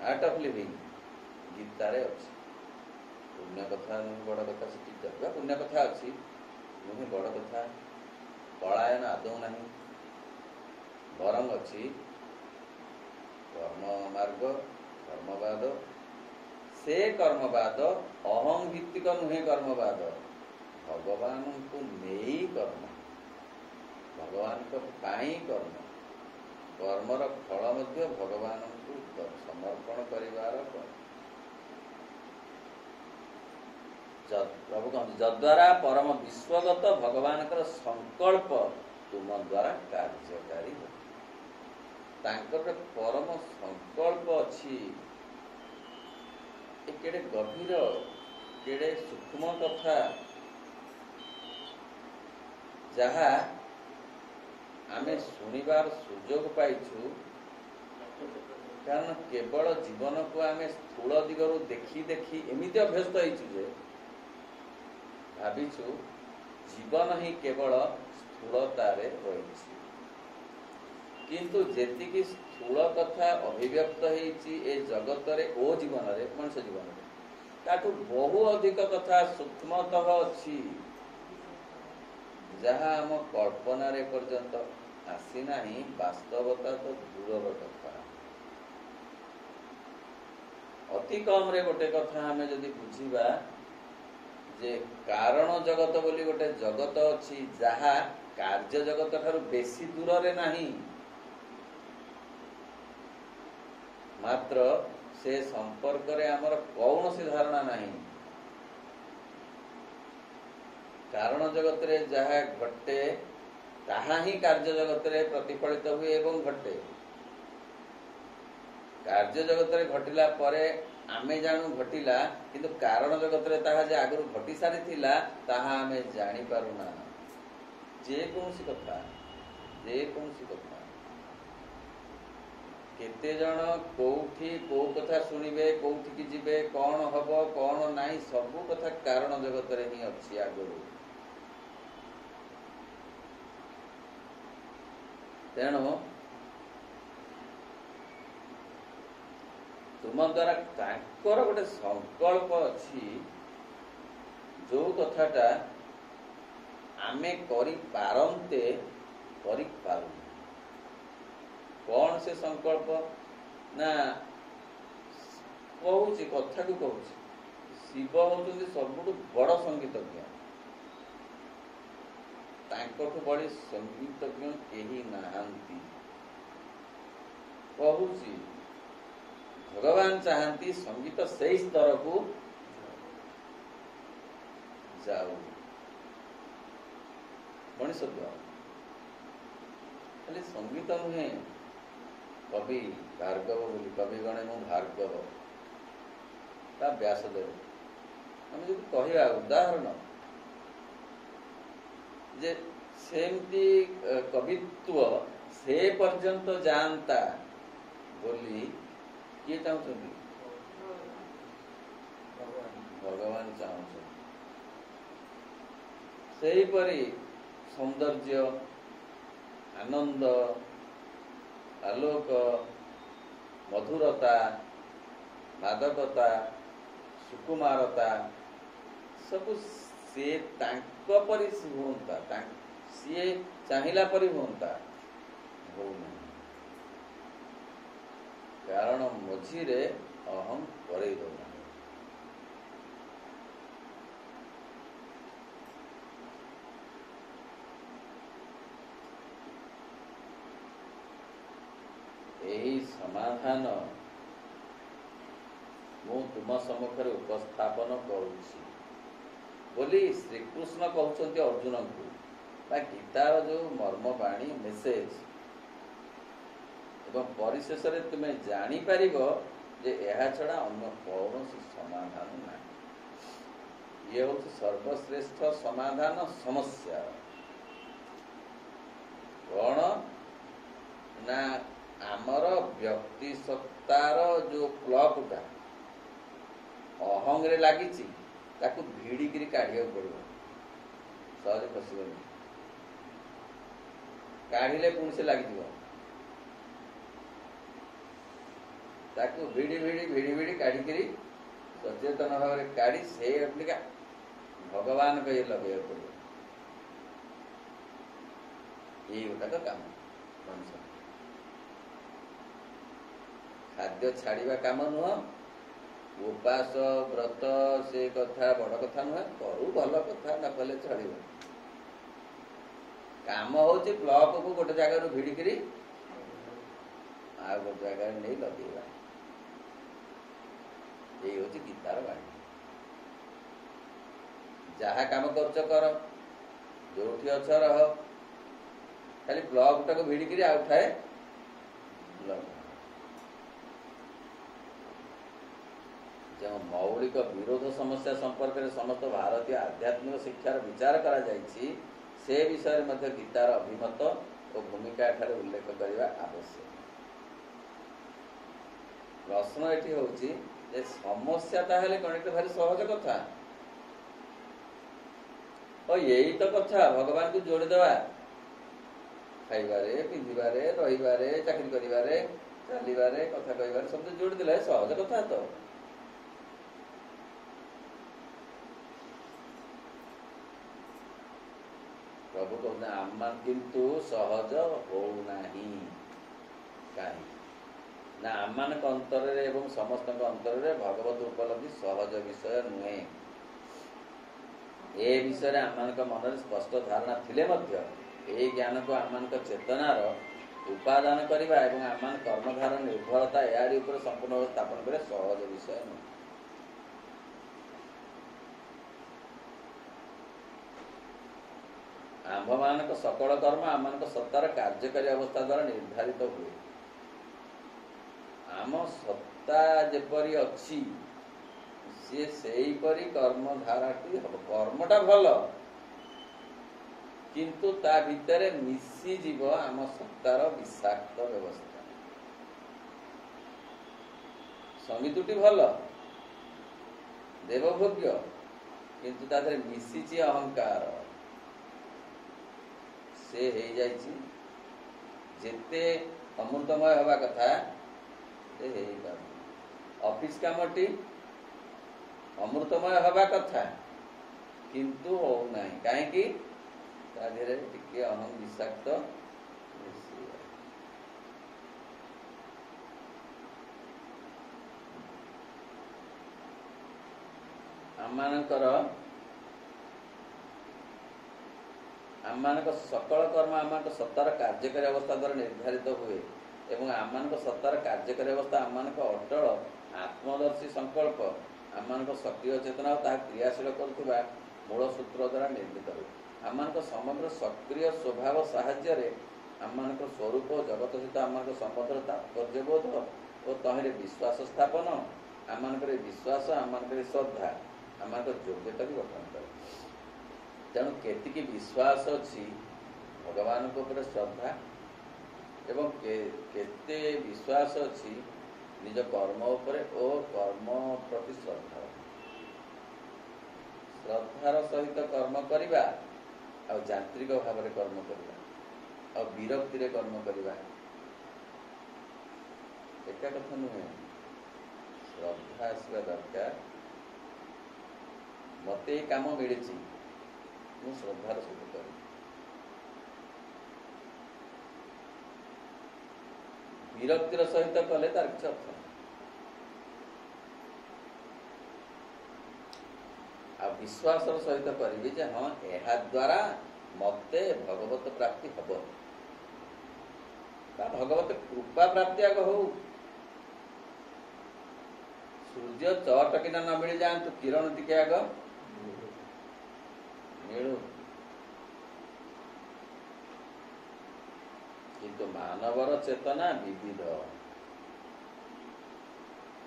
आर्ट ऑफ लिविंग गीता रे अछि पुण्य कथा नुहे बड़ कथा से पुण्य कथा अच्छी नुहे बड़ कथा पलायन आदौ नहीं ବରଂ ଅଛି କର୍ମ ମାର୍ଗ, କର୍ମବାଦ। ସେ କର୍ମବାଦ ଅହଂ ଭିତ୍ତିକ ନୁହେଁ। କର୍ମବାଦ ଭଗବାନଙ୍କୁ ନେଇ କର୍ମ, ଭଗବାନଙ୍କ ପାଇଁ କର୍ମ, କର୍ମର ଫଳ ମଧ୍ୟ ଭଗବାନଙ୍କୁ ସମର୍ପଣ କରିବାର କର୍ମ। ପ୍ରଭୁ କହନ୍ତି ଯଦ୍ୱାରା ପରମ ବିଶ୍ୱଗତ ଭଗବାନଙ୍କର ସଂକଳ୍ପ ତୁମ ଦ୍ୱାରା କାର୍ଯ୍ୟକାରୀ ହେବ। ତାଙ୍କର ଗୋଟେ ପରମ ସଂକଳ୍ପ ଅଛି। ଏ କେଡ଼େ ଗଭୀର, କେଡ଼େ ସୂକ୍ଷ୍ମ କଥା, ଯାହା ଆମେ ଶୁଣିବାର ସୁଯୋଗ ପାଇଛୁ। କାରଣ କେବଳ ଜୀବନକୁ ଆମେ ସ୍ଥୂଳ ଦିଗରୁ ଦେଖି ଦେଖି ଏମିତି ଅଭ୍ୟସ୍ତ ହେଇଛୁ ଯେ ଭାବିଛୁ ଜୀବନ ହିଁ କେବଳ ସ୍ଥୂଳତାରେ ରହିଛି। କିନ୍ତୁ ଯେତିକି ସ୍ଥୂଳ କଥା ଅଭିବ୍ୟକ୍ତ ହେଇଛି ଏ ଜଗତରେ ଓ ଜୀବନରେ, ମଣିଷ ଜୀବନରେ, ତାଠୁ ବହୁ ଅଧିକ କଥା ସୂକ୍ଷ୍ମତଃ ଅଛି, ଯାହା ଆମ କଳ୍ପନାରେ ପର୍ଯ୍ୟନ୍ତ ଆସିନାହିଁ। ବାସ୍ତବତା ତ ଦୂରର କଥା। ଅତି କମରେ ଗୋଟେ କଥା ଆମେ ଯଦି ବୁଝିବା ଯେ କାରଣ ଜଗତ ବୋଲି ଗୋଟେ ଜଗତ ଅଛି, ଯାହା କାର୍ଯ୍ୟ ଜଗତ ଠାରୁ ବେଶୀ ଦୂରରେ ନାହିଁ, ମାତ୍ର ସେ ସମ୍ପର୍କରେ ଆମର କୌଣସି ଧାରଣା ନାହିଁ। କାରଣ ଜଗତରେ ଯାହା ଘଟେ ତାହା ହିଁ କାର୍ଯ୍ୟ ଜଗତରେ ପ୍ରତିଫଳିତ ହୁଏ ଏବଂ ଘଟେ। କାର୍ଯ୍ୟ ଜଗତରେ ଘଟିଲା ପରେ ଆମେ ଜାଣୁ ଘଟିଲା, କିନ୍ତୁ କାରଣ ଜଗତରେ ତାହା ଯେ ଆଗରୁ ଘଟି ସାରିଥିଲା ତାହା ଆମେ ଜାଣିପାରୁନା। ଯେକୌଣସି କଥା କେତେ ଜଣ କୋଉଠି କୋଉ କଥା ଶୁଣିବେ, କୋଉଠିକି ଯିବେ, କଣ ହବ କଣ ନାହିଁ, ସବୁ କଥା କାରଣ ଜଗତରେ ହିଁ ଅଛି ଆଗରୁ। ତେଣୁ ତୁମ ଦ୍ୱାରା ତାଙ୍କର ଗୋଟେ ସଂକଳ୍ପ ଅଛି, ଯୋଉ କଥାଟା ଆମେ କରିପାରନ୍ତେ କରିପାରୁନି। କଣ ସେ ସଂକଳ୍ପ? ନା କହୁଛି, କଥାକୁ କହୁଛି, ଶିବ ହଉଛନ୍ତି ସବୁଠୁ ବଡ଼ ସଙ୍ଗୀତଜ୍ଞ। ତାଙ୍କଠୁ ବଳି ସଙ୍ଗୀତଜ୍ଞ କେହି ନାହାନ୍ତି। କହୁଛି ଭଗବାନ ଚାହାନ୍ତି ସଙ୍ଗୀତ ସେଇ ସ୍ତରକୁ ଯାଉ। ମଣିଷ ଦ୍ୱାରା ଖାଲି ସଙ୍ଗୀତ ନୁହେଁ। କବି ଭାର୍ଗବ ବୋଲି କବି ଗଣେ ମୁଁ ଭାର୍ଗବ ବା ବ୍ୟାସଦେବ, ଆମେ ଯଦି କହିବା ଉଦାହରଣ ଯେ ସେମିତି କବିତ୍ୱ ସେ ପର୍ଯ୍ୟନ୍ତ ଯାଆନ୍ତା ବୋଲି କିଏ ଚାହୁଁଛନ୍ତି? ଭଗବାନ ଚାହୁଁଛନ୍ତି। ସେହିପରି ସୌନ୍ଦର୍ଯ୍ୟ, ଆନନ୍ଦ, ଆଲୋକ, ମଧୁରତା, ମାଦକତା, ସୁକୁମାରତା ସବୁ ସେ ତାଙ୍କ ପରି ହୁଅନ୍ତା, ସିଏ ଚାହିଁଲା ପରି ହୁଅନ୍ତା, ହଉନାହିଁ। କାରଣ ମଝିରେ ଅହଂ କରେଇ ଦଉନାହିଁ। ଏହି ସମାଧାନ ମୁଁ ତୁମ ସମ୍ମୁଖରେ ଉପସ୍ଥାପନ କରୁଛି ବୋଲି ଶ୍ରୀକୃଷ୍ଣ କହୁଛନ୍ତି ଅର୍ଜୁନଙ୍କୁ, ବା ଗୀତାର ଯୋଉ ମର୍ମବାଣୀ ମେସେଜ। ଏବଂ ପରିଶେଷରେ ତୁମେ ଜାଣିପାରିବ ଯେ ଏହା ଛଡ଼ା ଅନ୍ୟ କୌଣସି ସମାଧାନ ନାହିଁ। ଇଏ ହେଉଛି ସର୍ବଶ୍ରେଷ୍ଠ ସମାଧାନ ସମସ୍ୟାର। କଣ ନା ଆମର ବ୍ୟକ୍ତି ସତ୍ତାର ଯୋଉ କ୍ଲବଟା ଅହଂରେ ଲାଗିଛି, ତାକୁ ଭିଡ଼ିକିରି କାଢ଼ିବାକୁ ପଡ଼ିବ। ସହଜେ ଖସିବନି। କାଢ଼ିଲେ ପୁଣି ସେ ଲାଗିଯିବ। ତାକୁ ଭିଡ଼ି ଭିଡ଼ି କାଢ଼ିକିରି ସଚେତନ ଭାବରେ କାଢ଼ି ସେ ଅପେକ୍ଷା ଭଗବାନଙ୍କ ଇଏ ଲଗେଇବାକୁ ପଡ଼ିବ। ଏଇ ଗୋଟାକ କାମ ମଣିଷ। ଖାଦ୍ୟ ଛାଡ଼ିବା କାମ ନୁହଁ, ଉପାସ ବ୍ରତ ସେ କଥା ବଡ଼ କଥା ନୁହେଁ। କରୁ ଭଲ କଥା, ନ କଲେ ଚଳିବ। କାମ ହେଉଛି ପ୍ଲଗକୁ ଗୋଟେ ଜାଗାରୁ ଭିଡ଼ିକିରି ଆଉ ଗୋଟେ ଜାଗାରେ ନେଇ ଲଗେଇବା। ଏଇ ହେଉଛି ଗୀତାର ବାଣୀ। ଯାହା କାମ କରୁଛ କର, ଯୋଉଠି ଅଛ ରହ, ଖାଲି ପ୍ଲଗଟାକୁ ଭିଡ଼ିକିରି ଆଉ ଥାଏ ଲଗାଅ। ଯେଉଁ ମୌଳିକ ବିରୋଧ ସମସ୍ୟା ସମ୍ପର୍କରେ ସମସ୍ତ ଭାରତୀୟ ଆଧ୍ୟାତ୍ମିକ ଶିକ୍ଷାର ବିଚାର କରାଯାଇଛି, ସେ ବିଷୟରେ ମଧ୍ୟ ଗୀତାର ଅଭିମତ ଓ ଭୂମିକା ଏଠାରେ ଉଲ୍ଲେଖ କରିବା ଆବଶ୍ୟକ। ପ୍ରଶ୍ନ ଏଠି ହେଉଛି ଯେ ସମସ୍ୟା ତାହେଲେ କ'ଣ? ଏଠି ଭାରି ସହଜ କଥା। ଏଇ ତ କଥା, ଭଗବାନଙ୍କୁ ଯୋଡ଼ିଦେବା, ଖାଇବାରେ, ପିନ୍ଧିବାରେ, ରହିବାରେ, ଚାକିରି କରିବାରେ, ଚାଲିବାରେ, କଥା କହିବାରେ, ସବୁ ଯୋଡ଼ିଦେଲେ ସହଜ କଥା ତ। ପ୍ରଭୁ କହୁଛନ୍ତି ଆମମାନ କିନ୍ତୁ ସହଜ ହଉନାହିଁ। କାହିଁକି ନା ଆମମାନଙ୍କ ଅନ୍ତରରେ ଏବଂ ସମସ୍ତଙ୍କ ଅନ୍ତରରେ ଭଗବତ ଉପଲବ୍ଧି ସହଜ ବିଷୟ ନୁହେଁ। ଏ ବିଷୟରେ ଆମମାନଙ୍କ ମନରେ ସ୍ପଷ୍ଟ ଧାରଣା ଥିଲେ ମଧ୍ୟ ଏହି ଜ୍ଞାନକୁ ଆମମାନଙ୍କ ଚେତନାର ଉପାଦାନ କରିବା ଏବଂ ଆମମାନ କର୍ମଧାର ନିର୍ଭରତା ଏହାରି ଉପରେ ସମ୍ପୂର୍ଣ୍ଣ ଭାବେ ସ୍ଥାପନ କରିବା ସହଜ ବିଷୟ ନୁହେଁ। ଆମ୍ଭମାନଙ୍କ ସକଳ କର୍ମ ଆମମାନଙ୍କ ସତ୍ତାର କାର୍ଯ୍ୟକାରୀ ଅବସ୍ଥା ଦ୍ୱାରା ନିର୍ଦ୍ଧାରିତ ହୁଏ। ଆମ ସତ୍ତା ଯେପରି ଅଛି ସିଏ ସେଇପରି କର୍ମଧାରାଟି ହବ। କର୍ମଟା ଭଲ, କିନ୍ତୁ ତା ଭିତରେ ମିଶିଯିବ ଆମ ସତ୍ତାର ବିଷାକ୍ତ ବ୍ୟବସ୍ଥା। ସଙ୍ଗୀତଟି ଭଲ, ଦେବଭୋଗ୍ୟ, କିନ୍ତୁ ତା ଦେହରେ ମିଶିଛି ଅହଙ୍କାର। ସେ ହେଇଯାଇଛି ଯେତେ ଅମୃତମୟ ହେବା କଥା ସେ ହେଇପାରୁନି। ଅଫିସ କାମଟି ଅମୃତମୟ ହେବା କଥା କିନ୍ତୁ ହଉନାହିଁ। କାହିଁକି? ତା ଦେହରେ ଟିକେ ବିଷାକ୍ତ ମିଶିଯାଏ। ଆମମାନଙ୍କ ସକଳ କର୍ମ ଆମମାନଙ୍କ ସତ୍ତାର କାର୍ଯ୍ୟକାରୀ ଅବସ୍ଥା ଦ୍ୱାରା ନିର୍ଦ୍ଧାରିତ ହୁଏ ଏବଂ ଆମମାନଙ୍କ ସତ୍ତାର କାର୍ଯ୍ୟକାରୀ ଅବସ୍ଥା ଆମମାନଙ୍କ ଅଟଳ ଆତ୍ମଦର୍ଶୀ ସଂକଳ୍ପ, ଆମମାନଙ୍କ ସକ୍ରିୟ ଚେତନା ଓ ତାହା କ୍ରିୟାଶୀଳ କରୁଥିବା ମୂଳ ସୂତ୍ର ଦ୍ୱାରା ନିର୍ମିତ ହୁଏ। ଆମମାନଙ୍କ ସମଗ୍ର ସକ୍ରିୟ ସ୍ୱଭାବ ସାହାଯ୍ୟରେ ଆମମାନଙ୍କ ସ୍ୱରୂପ ଜଗତ ସହିତ ଆମମାନଙ୍କ ସମ୍ବନ୍ଧର ତାତ୍ପର୍ଯ୍ୟବୋଧ ଓ ତହିଁରେ ବିଶ୍ୱାସ ସ୍ଥାପନ, ଆମମାନଙ୍କର ବିଶ୍ୱାସ, ଆମମାନଙ୍କର ଶ୍ରଦ୍ଧା ଆମମାନଙ୍କ ଯୋଗ୍ୟତାକୁ ଗଠନ କରେ। ତେଣୁ କେତିକି ବିଶ୍ୱାସ ଅଛି ଭଗବାନଙ୍କ ଉପରେ ଶ୍ରଦ୍ଧା ଏବଂ କେତେ ବିଶ୍ୱାସ ଅଛି ନିଜ କର୍ମ ଉପରେ ଓ କର୍ମ ପ୍ରତି ଶ୍ରଦ୍ଧାର ସହିତ କର୍ମ କରିବା ଆଉ ଯାନ୍ତ୍ରିକ ଭାବରେ କର୍ମ କରିବା ଆଉ ବିରକ୍ତିରେ କର୍ମ କରିବା ଏକା କଥା ନୁହେଁ। ଶ୍ରଦ୍ଧା ଆସିବା ଦରକାର। ମୋତେ ଏଇ କାମ ମିଳିଛି, ମୁଁ ଶ୍ରଦ୍ଧାର ସହିତ କରିବି। ବିରକ୍ତିର ସହିତ କଲେ ତାର କିଛି ଅର୍ଥ ନାହିଁ। ଆଉ ବିଶ୍ୱାସର ସହିତ କରିବି ଯେ ହଁ ଏହା ଦ୍ୱାରା ମୋତେ ଭଗବତ ପ୍ରାପ୍ତି ହବ ବା ଭଗବତ କୃପା ପ୍ରାପ୍ତି ଆଗ ହଉ। ସୂର୍ଯ୍ୟ ଚଟକିନା ନ ମିଳିଯାଆନ୍ତୁ, କିରଣ ଟିକେ ଆଗ ମିଳୁ। କିନ୍ତୁ ମାନବର ଚେତନା ବିବିଧ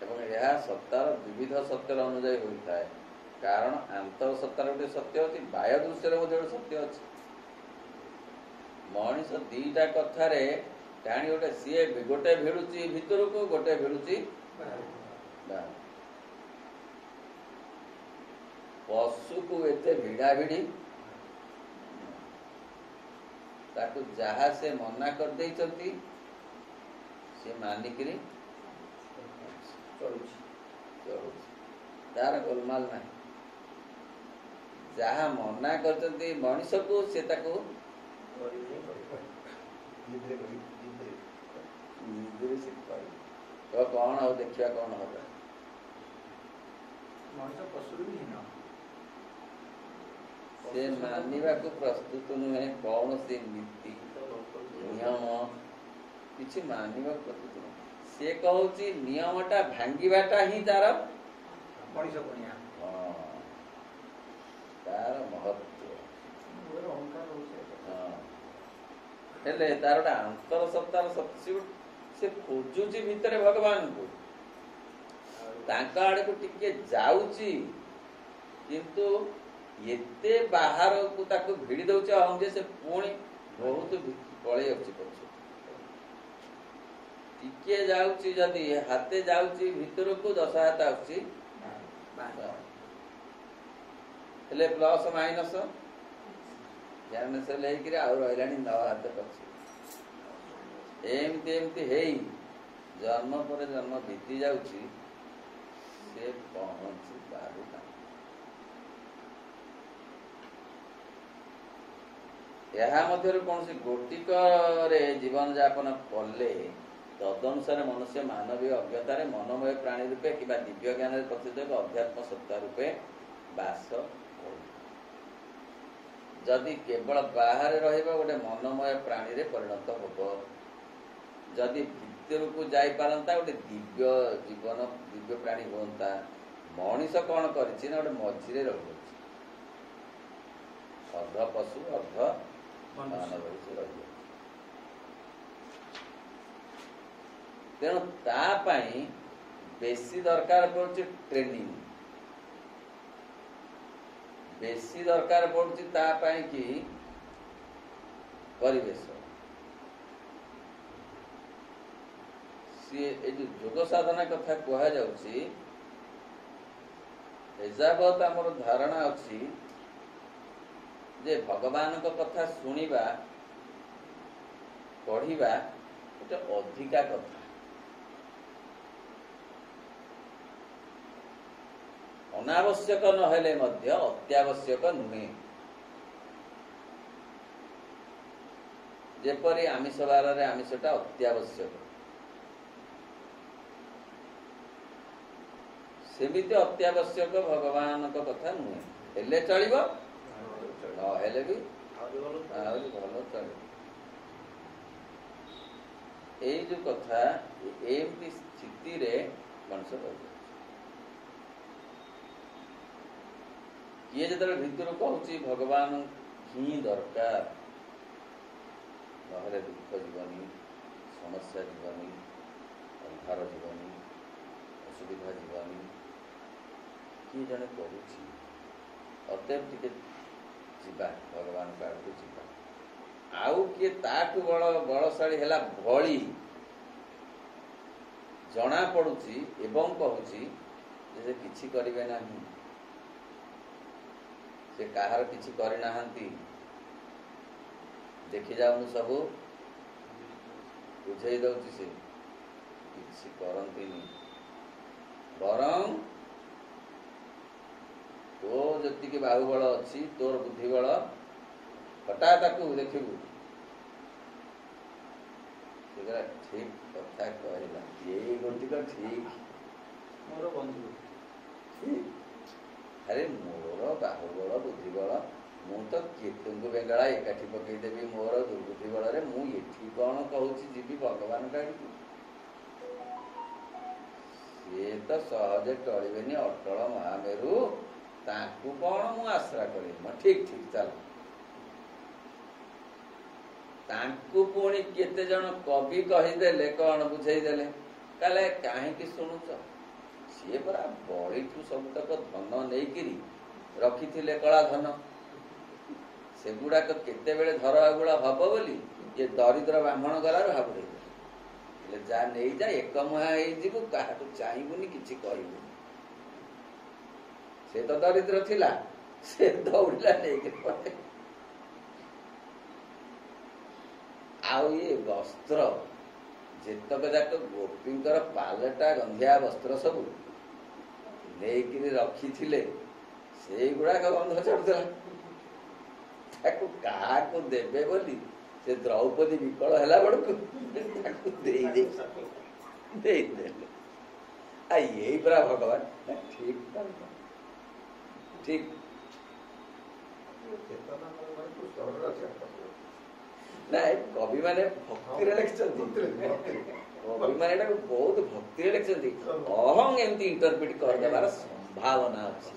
ଏବଂ ଏହା ସତ୍ତାର ବିବିଧ ସତ୍ୟର ଅନୁଯାୟୀ ହୋଇଥାଏ। କାରଣ ଆନ୍ତର ସତ୍ତାର ଗୋଟେ ସତ୍ୟ ଅଛି, ବାହ୍ୟ ଦୃଶ୍ୟରେ ମଧ୍ୟ ଗୋଟେ ସତ୍ୟ ଅଛି। ମଣିଷ ଦିଟା କଥାରେ କାହାଣୀ ଗୋଟେ, ସିଏ ଗୋଟେ ଭିଡୁଛି ଭିତରକୁ, ଗୋଟେ ଭିଡୁଛି ବାହାରକୁ। ପଶୁକୁ ଏତେ ଭିଡାଭିଡି, ତାକୁ ଯାହା ସେ ମନା କରିଦେଇଛନ୍ତି ସେ ମାନିକିରି ଚଳୁଛି, ତାର ଗୋଲମାଲ ନାହିଁ। ଯାହା ମନା କରିଛନ୍ତି ମଣିଷକୁ, ସେ ତାକୁ ନିଜରେ ସେ କରିବ। ତ କଣ ଆଉ ଦେଖିବା କଣ ହବ। ମଣିଷ ପଶୁରୁ ବି ହୀନ। ସେ ମାନିବାକୁ ପ୍ରସ୍ତୁତ ନୁହେଁ କୌଣସି ନୀତି ନିୟମ କିଛି ମାନିବାକୁ ପ୍ରସ୍ତୁତ ନୁହେଁ। ସେ କହୁଛି ନିୟମଟା ଭାଙ୍ଗିବାଟା ହିଁ ତାର ମଣିଷ ପଣିଆ। ତାର ମହତ୍ଵ। ଅହଂକାର ରହୁଛି। ହେଲେ ତାର ଗୋଟେ ଆନ୍ତର ସତ୍ତାର ସେ ଖୋଜୁଛି ଭିତରେ ଭଗବାନଙ୍କୁ, ତାଙ୍କ ଆଡକୁ ଟିକେ ଯାଉଛି, କିନ୍ତୁ ଏତେ ବାହାରକୁ ତାକୁ ଭିଡ଼ି ଦଉଛି ଅହଂ ଯେ ସେ ପୁଣି ବହୁତ ପଳେଇ ଆସୁଛି ପଛକୁ। ଟିକେ ଯାଉଛି ଯଦି ହାତେ ଯାଉଛି ଭିତରକୁ 10 ହାତ ଆସୁଛି, ହେଲେ ପ୍ଲସ ମାଇନସ କ୍ୟାନସେଲ ହେଇକିରି ଆଉ ରହିଲାଣି 9 ହାତ ପଛକୁ। ଏମିତି ଏମିତି ହେଇ ଜନ୍ମ ପରେ ଜନ୍ମ ବିତି ଯାଉଛି, ସେ ପହଞ୍ଚି ପାରୁନାହିଁ। ଏହା ମଧ୍ୟରୁ କୌଣସି ଗୋଟିକରେ ଜୀବନ ଯାପନ କଲେ ତଦନୁସାରେ ମନୁଷ୍ୟ ମାନବୀୟ ଅଜ୍ଞତାରେ ମନୋମୟ ପ୍ରାଣୀ ରୂପେ କିମ୍ବା ଦିବ୍ୟ ଜ୍ଞାନରେ ପ୍ରତିଷ୍ଠିତ ଏକ ଅଧ୍ୟାତ୍ମ ସତ୍ତା ରୂପେ ବାସ କରୁ। ଯଦି କେବଳ ବାହାରେ ରହିବ ଗୋଟେ ମନୋମୟ ପ୍ରାଣୀରେ ପରିଣତ ହବ। ଯଦି ଭିତରକୁ ଯାଇପାରନ୍ତା ଗୋଟେ ଦିବ୍ୟ ଜୀବନ, ଦିବ୍ୟ ପ୍ରାଣୀ ହୁଅନ୍ତା। ମଣିଷ କଣ କରିଛି ନା ଗୋଟେ ମଝିରେ ରହିଯାଉଛି, ଅର୍ଧ ପଶୁ ଅର୍ଧ ମାନବ ରହିଯାଉଛି। ତେଣୁ ତା ପାଇଁ ବେଶୀ ଦରକାର ପଡୁଛି ଟ୍ରେନିଂ, ବେଶୀ ଦରକାର ପଡୁଛି ତା ପାଇଁ କି ପରିବେଶ। ସିଏ ଏଇ ଯୋଉ ଯୋଗ ସାଧନା କଥା କୁହାଯାଉଛି, ଏଯାବତ୍ ଆମର ଧାରଣା ଅଛି ଯେ ଭଗବାନଙ୍କ କଥା ଶୁଣିବା ପଢିବା ଗୋଟେ ଅଧିକା କଥା। ଅନାବଶ୍ୟକ ନହେଲେ ମଧ୍ୟ ଅତ୍ୟାବଶ୍ୟକ ନୁହେଁ। ଯେପରି ଆମିଷ ବାରରେ ଆମିଷଟା ଅତ୍ୟାବଶ୍ୟକ, ସେମିତି ଅତ୍ୟାବଶ୍ୟକ ଭଗବାନଙ୍କ କଥା ନୁହେଁ। ହେଲେ ଚଳିବ, ନହେଲେ ବି ଆହୁରି ଭଲ ଚଳିବ। ଏଇ ଯୋଉ କଥା, ଏମିତି ସ୍ଥିତିରେ ମଣିଷ ରହିବ। କିଏ ଯେତେବେଳେ ଭିତରୁ କହୁଛି ଭଗବାନ ହିଁ ଦରକାର, ନହେଲେ ଦୁଃଖ ଯିବନି, ସମସ୍ୟା ଯିବନି, ଅନ୍ଧାର ଯିବନି, ଅସୁବିଧା ଯିବନି, କିଏ ଜଣେ କହୁଛି ଅତଏବ ଟିକେ ଯିବା ଭଗବାନଙ୍କ ଆଡ଼କୁ ଯିବା। ଆଉ କିଏ ତାଠୁ ବଳଶାଳୀ ହେଲା ଭଳି ଜଣା ପଡୁଛି ଏବଂ କହୁଛି ଯେ ସେ କିଛି କରିବେ ନାହିଁ, ସେ କାହାର କିଛି କରିନାହାନ୍ତି, ଦେଖି ଯାଉନୁ ସବୁ ବୁଝେଇ ଦଉଛି, ସେ କିଛି କରନ୍ତିନି। ବରଂ ତୋ ଯେତିକି ବାହୁବଳ ଅଛି, ତୋର ବୁଦ୍ଧିବଳ ହଟା, ତାକୁ ଦେଖିବୁ। ଠିକ କଥା କହିଲା, ଏଇ ଗୋଟିକ ଠିକ ମୋର ବନ୍ଧୁ। ଆରେ ମୋର ବାହୁବଳ ବୁଦ୍ଧିବଳ, ମୁଁ ତ କେତୁଙ୍କୁ ବେଙ୍ଗଳା ଏକାଠି ପକେଇଦେବି ମୋର ଦୁର୍ବୁଦ୍ଧି ବଳରେ। ମୁଁ ଏଠି କଣ କହୁଛି ଯିବି ଭଗବାନଙ୍କ ଆଡକୁ? ସିଏ ତ ସହଜେ ଟଳିବେନି, ଅଟଳ ମହାମେରୁ, ତାଙ୍କୁ କଣ ମୁଁ ଆଶ୍ରା କରିବି? ଠିକ ଠିକ ଚାଲ। ତାଙ୍କୁ ପୁଣି କେତେ ଜଣ କବି କହିଦେଲେ, କଣ ବୁଝେଇଦେଲେ, ତାହେଲେ କାହିଁକି ଶୁଣୁଛ? ସିଏ ପରା ବଳିଠୁ ସବୁତକ ଧନ ନେଇକିରି ରଖିଥିଲେ, କଳା ଧନ, ସେଗୁଡାକ କେତେବେଳେ ଧର ଆଗୁଳ ହବ ବୋଲି ଏ ଦରିଦ୍ର ବ୍ରାହ୍ମଣ ଗଲାରୁ ହାବୁଡେଇ ଦେଲେ। ହେଲେ ଯା ନେଇଯା, ଏକମୁହାଁ ହେଇଯିବୁ, କାହାକୁ ଚାହିଁବୁନି, କିଛି କହିବୁନି। ସେ ତ ଦରିଦ୍ର ଥିଲା, ସେ ଦୌଡ଼ିଲା ନେଇକି ପଳେଇ। ଆଉ ଇଏ ବସ୍ତ୍ର ଯେତକ ଯାକ ଗୋପୀଙ୍କର ପାଲଟା ଗନ୍ଧିଆ ବସ୍ତ୍ର ସବୁ ନେଇକିରି ରଖିଥିଲେ, ସେଇଗୁଡାକ ଗନ୍ଧ ଛାଡୁଥିଲା। ତାକୁ କାହାକୁ ଦେବେ ବୋଲି ସେ ଦ୍ରୌପଦୀ ବିକଳ ହେଲା ବେଳକୁ ତାକୁ ଦେଇ ଦେଇଛନ୍ତି। ଦେଇଦେଲେ। ଏଇ ପରା ଭଗବାନ। ଠିକ ଠିକ। ନାଇଁ କବି ମାନେ ଭକ୍ତିରେ ଲେଖିଛନ୍ତି, କବି ମାନେ ଏଟାକୁ ବହୁତ ଭକ୍ତିରେ ଲେଖିଛନ୍ତି। ଅହଂ ଏମିତି ଇଣ୍ଟରପ୍ରିଟ କରିଦେବାର ସମ୍ଭାବନା ଅଛି।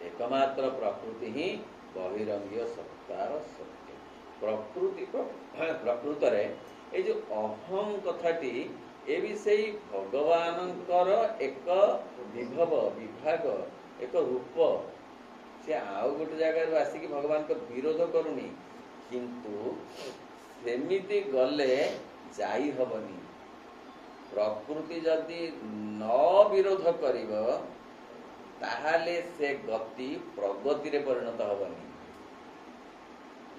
एकमात्र प्रकृति ही बहिरंगीय सत्तार सत्य। प्रकृति प्रकृत ये जो अहम कथाटी ये भी से भगवानंकर एक विभव विभाग एक रूप। से आउ गोटे जगह आसिक भगवान को विरोध करूनी, किंतु सेमिति गले जाई हबनी। प्रकृति जदि न विरोध करिव ताहाले से गति प्रगति रे परिणत हबनी।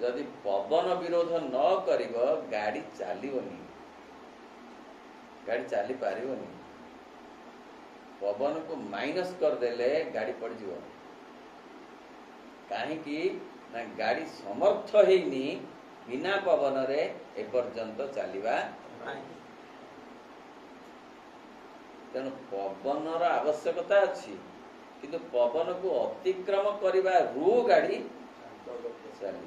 जदि पवन विरोध न करिव गाड़ी चलीबनी, गाड़ी चली पारिबनी। पवन को माइनस कर देले गाड़ी पड़ जीव। कहीं ना गाड़ी समर्थ हेनी बिना पवन रे एपर्यंत चलिबा। तेणु पवन आवश्यकता अच्छी, किंतु पवन को अतिक्रम करवा रू गाड़ी चली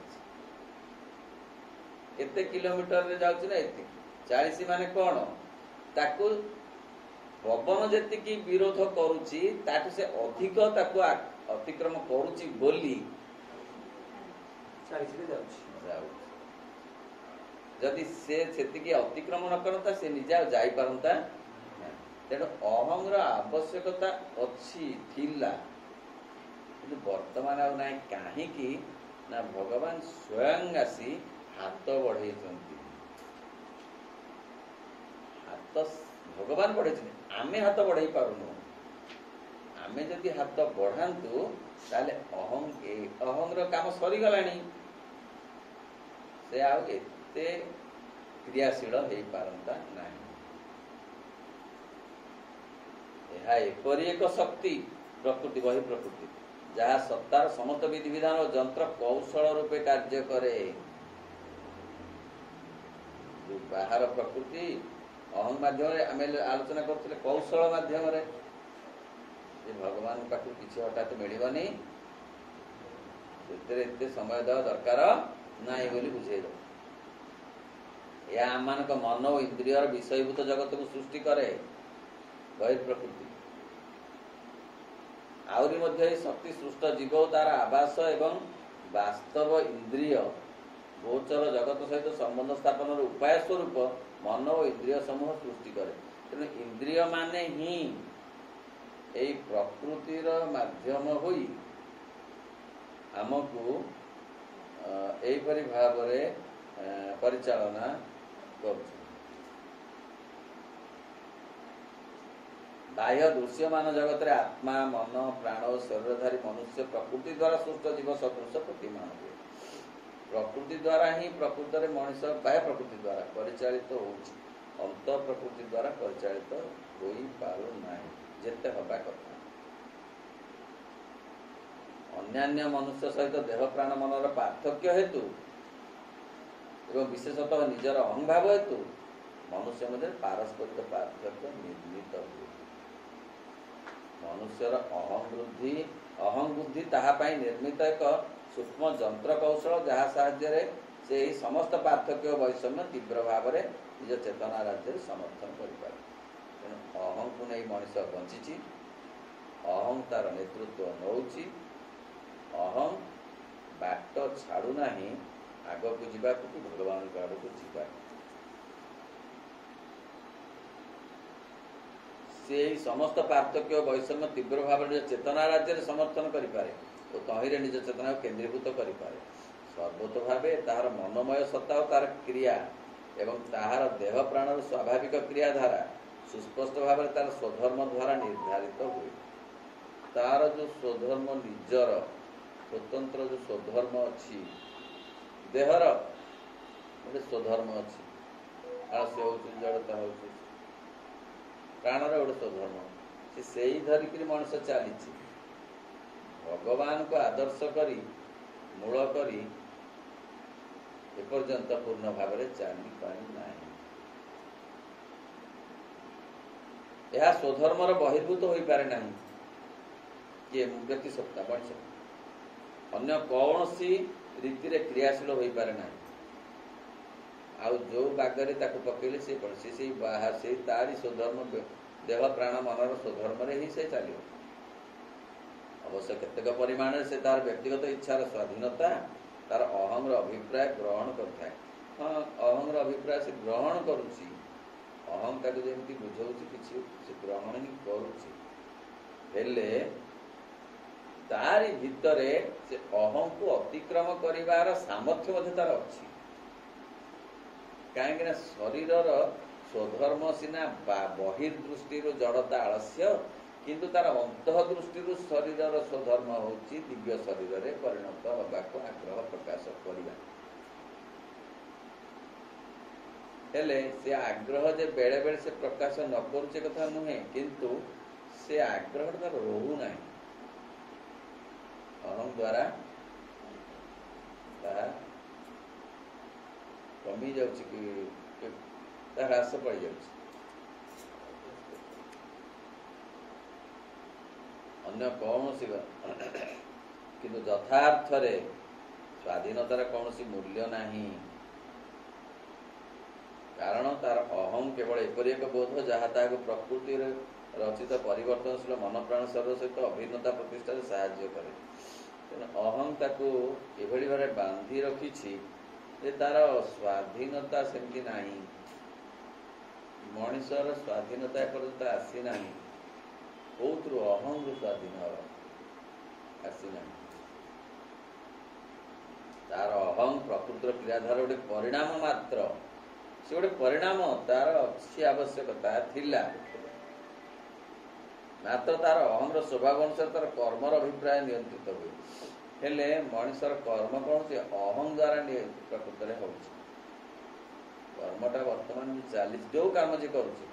केते किलोमीटर रे जाउछि ना एति 40 माने कोन ताकू पवन जेतिकी विरोध करूछि ताकू से अधिक ताकू अतिक्रम करूछि बोली 40 रे जाउछि। जदि से सेतिकी अतिक्रम न करता से निजा जाई परंता। तेणु अहंर आवश्यकता अच्छी थिला, किंतु वर्तमान आ ना कहीं ना भगवान स्वयं आसी हाथ बढ़े। हाथ भगवान बढ़े, आमे हाथ बढ़े पारुनु। आमे जदि हाथ बढ़ांतु ताले अहंर काम सरीगलानी। से आउ एते क्रियाशील हो पारंता नहीं। यह एपरी एक शक्ति प्रकृति बहि प्रकृति जहाँ सत्तार समस्त विधि विधान और जंत्र कौशल रूपे कार्य करे। बाहर प्रकृति अहं माध्यम आम आलोचना करते कौशल माध्यम भगवान पाखु किसी हठात मिलनी एते समय देवा दरकार नाई बोली बुझे। यह आम मन और इंद्रियर विषयभूत जगत को सृष्टि करे बहिर्प्रकृति। आउरी मध्य शक्ति सृष्ट जीव तार आवास एवं वास्तव इंद्रिय गोचर जगत सहित संबंध स्थापन उपाय स्वरूप मन और इंद्रिय समूह सृष्टि करे। तेणु इंद्रिय माने ही एई प्रकृतिर माध्यम होई आमको एपरी भाव परिचालना कर। बाह्य दृश्यमान जगत रे आत्मा मन प्राण और शरीरधारी मनुष्य प्रकृति द्वारा सृष्ट जीव सदृश प्रतिमान हुए। प्रकृति द्वारा ही प्रकृत रे मनुष्य बाह्य प्रकृति द्वारा परिचालित होउछि, अंत प्रकृति द्वारा परिचालित होई पारु नाही जेते हबा कथा। अन्यान्य मनुष्य सहित देह प्राण मनर पार्थक्य हेतु एवं विशेषतः निजर अहंभाव हेतु मनुष्य मध्य पारस्परिक पार्थक्य निर्मित हुए। मनुष्यर अहं बुद्धि ताहा पाई निर्मित एक सूक्ष्म जंत्र कौशल जहाँ साहाय्य से ही समस्त पार्थक्य वैषम्य तीव्र भाव में निज चेतना राज्य समर्थन कर। अहं को नहीं मनीष बंची, अहं तार नेतृत्व नौची, अहं बाट छाड़ू ना आग को जीवा भगवान आड़ को जीवा। से समस्त पार्थक्य वैषम्य तीव्र भाव चेतना राज्य समर्थन करें और तहिरे निज चेतना केन्द्रीभूत करें। सर्वत भाव तार मनमय सत्ता और तार क्रिया एवं ताहार देह प्राण स्वाभाविक क्रियाधारा सुस्पष्ट भाव तार स्वधर्म द्वारा निर्धारित हुए। तार जो स्वधर्म निजर स्वतंत्र जो स्वधर्म अच्छी देहर गोटे स्वधर्म अच्छी आलस्य हो जड़ता हो प्राणर गोटे स्वधर्म से धरिक मनुष्य चली भगवान को आदर्श करी ମୂଳ କରି ଏପର୍ଯ୍ୟନ୍ତ ପୂର୍ଣ୍ଣ ଭାବରେ ଜାଣିପାରି ନାହିଁ। ଏହା ସ୍ୱଧର୍ମର ବହିର୍ଭୂତ ହୋଇପାରେ ନାହିଁ। କିଏ ବ୍ୟକ୍ତି ସତ୍ତା ମଣିଷ ଅନ୍ୟ କୌଣସି ରୀତିରେ କ୍ରିୟାଶୀଳ ହୋଇପାରେ ନାହିଁ। ଆଉ ଯୋଉ ବାଗରେ ତାକୁ ପକେଇଲେ ସେ କଣ ସେଇ ତାରି ସ୍ୱଧର୍ମ ଦେହ ପ୍ରାଣ ମନର ସ୍ୱଧର୍ମରେ ହିଁ ସେ ଚାଲିବ। ଅବଶ୍ୟ କେତେକ ପରିମାଣରେ ସେ ତାର ବ୍ୟକ୍ତିଗତ ଇଚ୍ଛାର ସ୍ୱାଧୀନତା ତାର ଅହଂର ଅଭିପ୍ରାୟ ଗ୍ରହଣ କରିଥାଏ। ହଁ, ଅହଂର ଅଭିପ୍ରାୟ ସେ ଗ୍ରହଣ କରୁଛି। ଅହଂ ତାକୁ ଯେମିତି ବୁଝଉଛି କିଛି ସେ ଗ୍ରହଣ ହିଁ କରୁଛି। ହେଲେ ତାରି ଭିତରେ ସେ ଅହଂକୁ ଅତିକ୍ରମ କରିବାର ସାମର୍ଥ୍ୟ ମଧ୍ୟ ତାର ଅଛି। କାହିଁକି ନା ଶରୀରର ସ୍ୱଧର୍ମ ସିନା ବହିର୍ଦୃଷ୍ଟିରୁ ଜଡ଼ତା ଆଳସ୍ୟ, କିନ୍ତୁ ତାର ଅନ୍ତଃ ଦୃଷ୍ଟିରୁ ଶରୀରର ସ୍ୱଧର୍ମ ହେଉଛି ଦିବ୍ୟ ଶରୀରରେ ପରିଣତ ହେବାକୁ ଆଗ୍ରହ ପ୍ରକାଶ କରିବା। ହେଲେ ସେ ଆଗ୍ରହ ଯେ ବେଳେ ବେଳେ ସେ ପ୍ରକାଶ ନ କରୁଛେ କଥା ନୁହେଁ, କିନ୍ତୁ ସେ ଆଗ୍ରହଟା ତାର ରହୁନାହିଁ। ଅହଂ ଦ୍ୱାରା ତାହା କମି ଯାଉଛି କି ତାହା ହ୍ରାସ ପାଇଯାଉଛି। ଅନ୍ୟ କୌଣସି କିନ୍ତୁ ଯଥାର୍ଥରେ ସ୍ୱାଧୀନତାର କୌଣସି ମୂଲ୍ୟ ନାହିଁ। କାରଣ ତାର ଅହଂ କେବଳ ଏପରି ଏକ ବୋଧ ଯାହା ତାହାକୁ ପ୍ରକୃତିରେ ରଚିତ ପରିବର୍ତ୍ତନଶୀଳ ମନ ପ୍ରାଣ ଶରୀର ସହିତ ଅଭିନ୍ନତା ପ୍ରତିଷ୍ଠାରେ ସାହାଯ୍ୟ କରେ। ତେଣୁ ଅହଂ ତାକୁ ଏଭଳି ଭାବରେ ବାନ୍ଧି ରଖିଛି ଯେ ତାର ସ୍ୱାଧୀନତା ସେମିତି ନାହିଁ। ମଣିଷର ସ୍ୱାଧୀନତା ଏପର୍ଯ୍ୟନ୍ତ ଆସିନାହିଁ। କୋଉଥିରୁ? ଅହଂରୁ ସ୍ୱାଧୀନ ଆସିନାହିଁ। ତାର ଅହଂ ପ୍ରକୃତିର କ୍ରିୟାଧାର ଗୋଟେ ପରିଣାମ ମାତ୍ର। ସେ ଗୋଟେ ପରିଣାମ, ତାର ଅଛି ଆବଶ୍ୟକତା ଥିଲା, ମାତ୍ର ତାର ଅହଂର ସ୍ୱଭାବ ଅନୁସାରେ ତାର କର୍ମର ଅଭିପ୍ରାୟ ନିୟନ୍ତ୍ରିତ ହୁଏ। ହେଲେ ମଣିଷର କର୍ମ କୌଣସି ଅହଂ ଦ୍ୱାରା ପ୍ରକୃତରେ ହେଉଛି। କର୍ମଟା ବର୍ତ୍ତମାନ ଚାଲିଛି, ଯୋଉ କାମ ଯେ କରୁଛି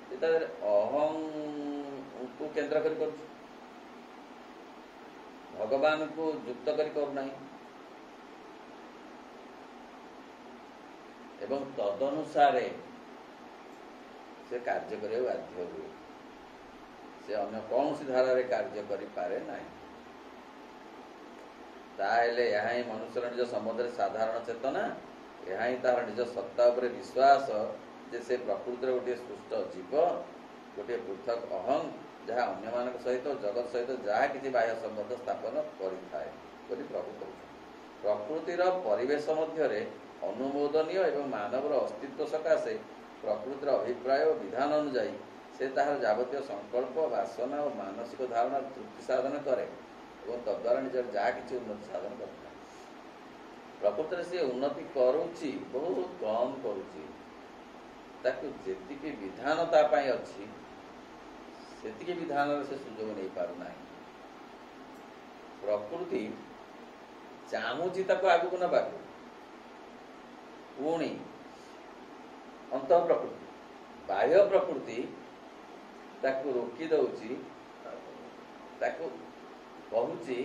ସେ ତା ଦେହରେ ଅହଂକୁ କେନ୍ଦ୍ର କରି କରୁଛି, ଭଗବାନଙ୍କୁ ଯୁକ୍ତ କରି କରୁନାହିଁ। ଏବଂ ତଦନୁସାରେ ସେ କାର୍ଯ୍ୟ କରିବାକୁ ବାଧ୍ୟ ହୁଏ। ସେ ଅନ୍ୟ କୌଣସି ଧାରାରେ କାର୍ଯ୍ୟ କରିପାରେ ନାହିଁ। ତାହେଲେ ଏହା ହିଁ ମନୁଷ୍ୟର ନିଜ ସମ୍ବନ୍ଧରେ ସାଧାରଣ ଚେତନା, ଏହା ହିଁ ତାହାର ନିଜ ସତ୍ତା ଉପରେ ବିଶ୍ୱାସ ଯେ ସେ ପ୍ରକୃତିର ଗୋଟିଏ ସୃଷ୍ଟ ଜୀବ, ଗୋଟିଏ ପୃଥକ ଅହଂ ଯାହା ଅନ୍ୟମାନଙ୍କ ସହିତ ଜଗତ ସହିତ ଯାହା କିଛି ବାହ୍ୟ ସମ୍ବନ୍ଧ ସ୍ଥାପନ କରିଥାଏ ବୋଲି ପ୍ରଭୁ କହୁଛନ୍ତି। ପ୍ରକୃତିର ପରିବେଶ ମଧ୍ୟରେ ଅନୁମୋଦନୀୟ ଏବଂ ମାନବର ଅସ୍ତିତ୍ୱ ସକାଶେ ପ୍ରକୃତିର ଅଭିପ୍ରାୟ ଓ ବିଧାନ ଅନୁଯାୟୀ ସେ ତାହାର ଯାବତୀୟ ସଂକଳ୍ପ, ବାସନା ଓ ମାନସିକ ଧାରଣାର ତୃପ୍ତି ସାଧନ କରେ ଏବଂ ତଦ୍ୱାରା ନିଜର ଯାହା କିଛି ଉନ୍ନତି ସାଧନ କରିଥାଏ। ପ୍ରକୃତରେ ସେ ଉନ୍ନତି କରୁଛି, ବହୁତ କମ୍ କରୁଛି। ତାକୁ ଯେତିକି ବିଧାନ ତା ପାଇଁ ଅଛି ସେତିକି ବିଧାନରେ ସେ ସୁଯୋଗ ନେଇପାରୁନାହିଁ। ପ୍ରକୃତି ଚାହୁଁଛି ତାକୁ ଆଗକୁ ନେବାକୁ, ପୁଣି ଅନ୍ତଃ ପ୍ରକୃତି ବାହ୍ୟ ପ୍ରକୃତି ତାକୁ ରୋକି ଦଉଛି, ତାକୁ କହୁଛି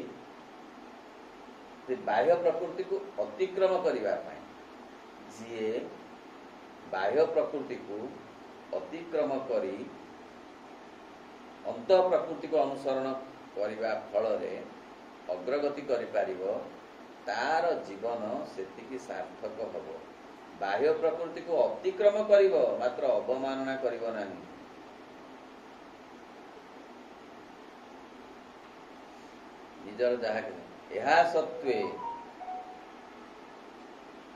ଯେ ବାହ୍ୟ ପ୍ରକୃତିକୁ ଅତିକ୍ରମ କରିବା ପାଇଁ। ଯିଏ ବାହ୍ୟ ପ୍ରକୃତିକୁ ଅତିକ୍ରମ କରି ଅନ୍ତଃ ପ୍ରକୃତିକୁ ଅନୁସରଣ କରିବା ଫଳରେ ଅଗ୍ରଗତି କରିପାରିବ, ତାର ଜୀବନ ସେତିକି ସାର୍ଥକ ହେବ। ବାହ୍ୟ ପ୍ରକୃତିକୁ ଅତିକ୍ରମ କରିବ, ମାତ୍ର ଅବମାନନା କରିବ ନାହିଁ। ନିଜର ଯାହା ଏହା ସତ୍ତ୍ୱେ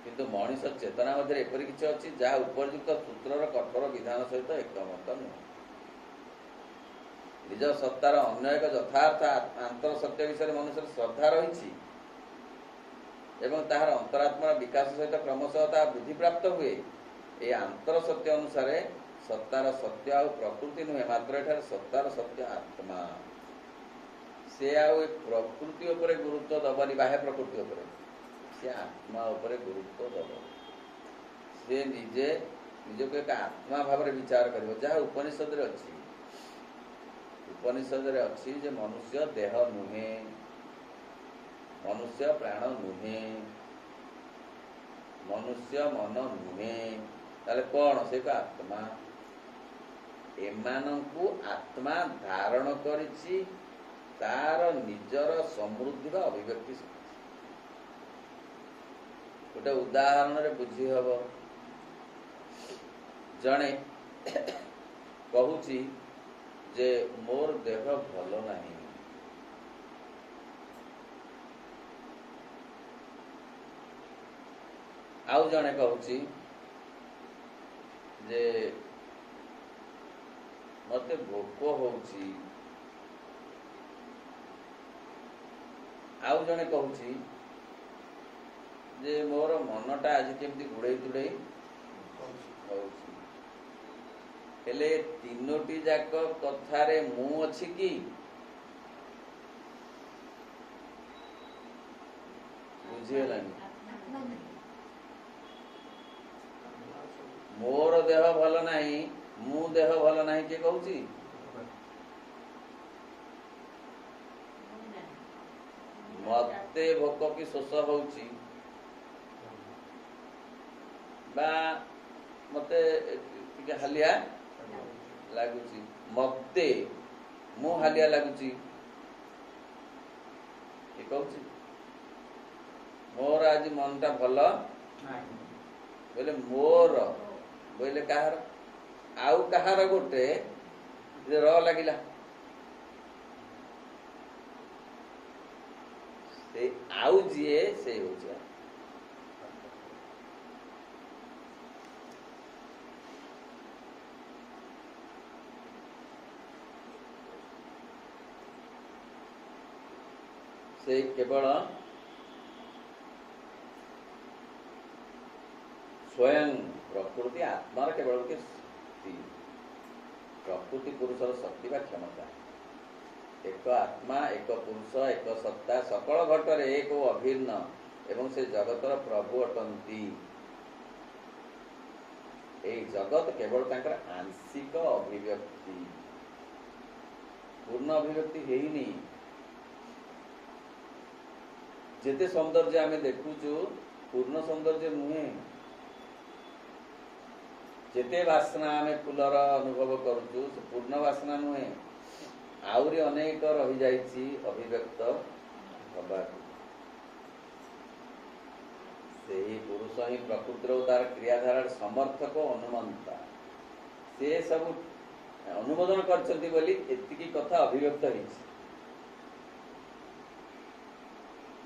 କିନ୍ତୁ ମଣିଷ ଚେତନା ମଧ୍ୟରେ ଏପରି କିଛି ଅଛି ଯାହା ଉପଯୁକ୍ତ ସୂତ୍ରର କଠୋର ବିଧାନ ସହିତ ଏକମତ ନୁହେଁ। ନିଜ ସତ୍ତାର ଅନ୍ୟ ଏକ ଯଥାର୍ଥ ଆନ୍ତର ସତ୍ୟ ବିଷୟରେ ମନୁଷ୍ୟର ଶ୍ରଦ୍ଧା ରହିଛି ଏବଂ ତାହାର ଅନ୍ତରାତ୍ମାର ବିକାଶ ସହିତ କ୍ରମଶଃ ତାହା ବୃଦ୍ଧିପ୍ରାପ୍ତ ହୁଏ। ଏହି ଆନ୍ତର ସତ୍ୟ ଅନୁସାରେ ସତ୍ତାର ସତ୍ୟ ଆଉ ପ୍ରକୃତି ନୁହେଁ, ମାତ୍ର ଏଠାରେ ସତ୍ତାର ସତ୍ୟ ଆତ୍ମା। ସେ ଆଉ ଏ ପ୍ରକୃତି ଉପରେ ଗୁରୁତ୍ୱ ଦବନି, ବାହ୍ୟ ପ୍ରକୃତି ଉପରେ, ସେ ଆତ୍ମା ଉପରେ ଗୁରୁତ୍ୱ ଦବ। ସେ ନିଜକୁ ଏକ ଆତ୍ମା ଭାବରେ ବିଚାର କରିବ, ଯାହା ଉପନିଷଦରେ ଅଛି। ଉପନିଷଦରେ ଅଛି ଯେ ମନୁଷ୍ୟ ଦେହ ନୁହେଁ, ମନୁଷ୍ୟ ପ୍ରାଣ ନୁହେଁ, ମନୁଷ୍ୟ ମନ ନୁହେଁ। ତାହେଲେ କ'ଣ? ସେ ଏକ ଆତ୍ମା। ଏମାନଙ୍କୁ ଆତ୍ମା ଧାରଣ କରିଛି, ତାର ନିଜର ସମୃଦ୍ଧି ବା ଅଭିବ୍ୟକ୍ତି ଶିଖିଛି। ଗୋଟେ ଉଦାହରଣରେ ବୁଝି ହବ। ଜଣେ କହୁଛି ଯେ ମୋର ଦେହ ଭଲ ନାହିଁ। ଆଉ ଜଣେ କହୁଛି ଯେ ମତେ ଭୋକ ହଉଛି। ଆଉ ଜଣେ କହୁଛି ଯେ ମୋର ମନଟା ଆଜି କେମିତି ଗୁଡ଼େଇ ତୁଡ଼େଇ ହଉଛି। ହେଲେ ତିନୋଟି ଯାକ କଥାରେ ମୁଁ ଅଛି କି? ବୁଝିଗଲାନି? ମୋର ଦେହ ଭଲ ନାହିଁ, ମୁଁ ଦେହ ଭଲ ନାହିଁ କିଏ କହୁଛି? ମତେ ଭୋକ କି ଶୋଷ ହଉଛି ବା ମତେ ଟିକେ ହାଲିଆ ଲାଗୁଛି, ମୁଁ ହାଲିଆ ଲାଗୁଛି କିଏ କହୁଛି? ମୋର ଆଜି ମନଟା ଭଲ ବୋଇଲେ ମୋର ବୋଇଲେ କାହାର? ଆଉ କାହାର ଗୋଟେ ର ଲାଗିଲା, ସେଇ ଆଉ ଯିଏ ସେଇ ହଉଛି। ସେଇ କେବଳ ସ୍ୱୟଂ ପ୍ରକୃତି ଆତ୍ମାର କେବଳ ଗୋଟେ ଶକ୍ତି, ପ୍ରକୃତି ପୁରୁଷର ଶକ୍ତି ବା କ୍ଷମତା। ଏକ ଆତ୍ମା, ଏକ ପୁରୁଷ, ଏକ ସତ୍ତା, ସକଳ ଘଟରେ ଏକ ଓ ଅଭିନ୍ନ ଏବଂ ସେ ଜଗତର ପ୍ରଭୁ ଅଟନ୍ତି। এই ଜଗତ କେବଳ ତାଙ୍କର ଆଂଶିକ ଅଭିବ୍ୟକ୍ତି, ପୂର୍ଣ୍ଣ ଅଭିବ୍ୟକ୍ତି ହେଇନି। ଯେତେ ସୌନ୍ଦର୍ଯ୍ୟ ଆମେ ଦେଖୁଛୁ ପୂର୍ଣ୍ଣ ସୌନ୍ଦର୍ଯ୍ୟ ନୁହେଁ। ଯେତେ ବାସ୍ନା ଆମେ ଫୁଲର ଅନୁଭବ କରୁଛୁ ସେ ପୂର୍ଣ୍ଣ ବାସ୍ନା ନୁହେଁ, ଆହୁରି ଅନେକ ରହିଯାଇଛି ଅଭିବ୍ୟକ୍ତ ହବାକୁ। ସେହି ପୁରୁଷ ହିଁ ପ୍ରକୃତିର ତାର କ୍ରିୟାଧାରାର ସମର୍ଥକ ଅନୁମନ୍ତା। ସେ ସବୁ ଅନୁମୋଦନ କରିଛନ୍ତି ବୋଲି ଏତିକି କଥା ଅଭିବ୍ୟକ୍ତ ହେଇଛି।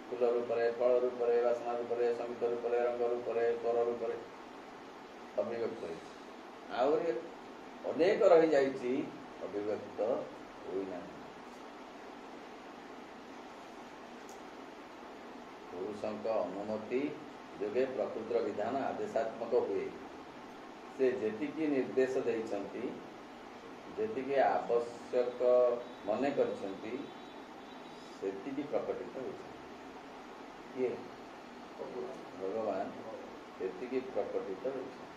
ଫୁଲ ରୂପରେ, ଫଳ ରୂପରେ, ବାସ୍ନା ରୂପରେ, ସଙ୍ଗୀତ ରୂପରେ, ରଙ୍ଗ ରୂପରେ, ସ୍ୱର ରୂପରେ ଅଭିବ୍ୟକ୍ତ ହେଇଛି। ଆହୁରି ଅନେକ ରହିଯାଇଛି ଅଭିବ୍ୟକ୍ତ ହୋଇନାହିଁ। ପୁରୁଷଙ୍କ ଅନୁମତି ଯୋଗେ ପ୍ରକୃତିର ବିଧାନ ଆଦେଶାତ୍ମକ ହୁଏ। ସେ ଯେତିକି ନିର୍ଦ୍ଦେଶ ଦେଇଛନ୍ତି, ଯେତିକି ଆବଶ୍ୟକ ମନେ କରିଛନ୍ତି, ସେତିକି ପ୍ରକଟିତ ହୋଇଛନ୍ତି। କିଏ? ଭଗବାନ ସେତିକି ପ୍ରକଟିତ ହୋଇଛନ୍ତି।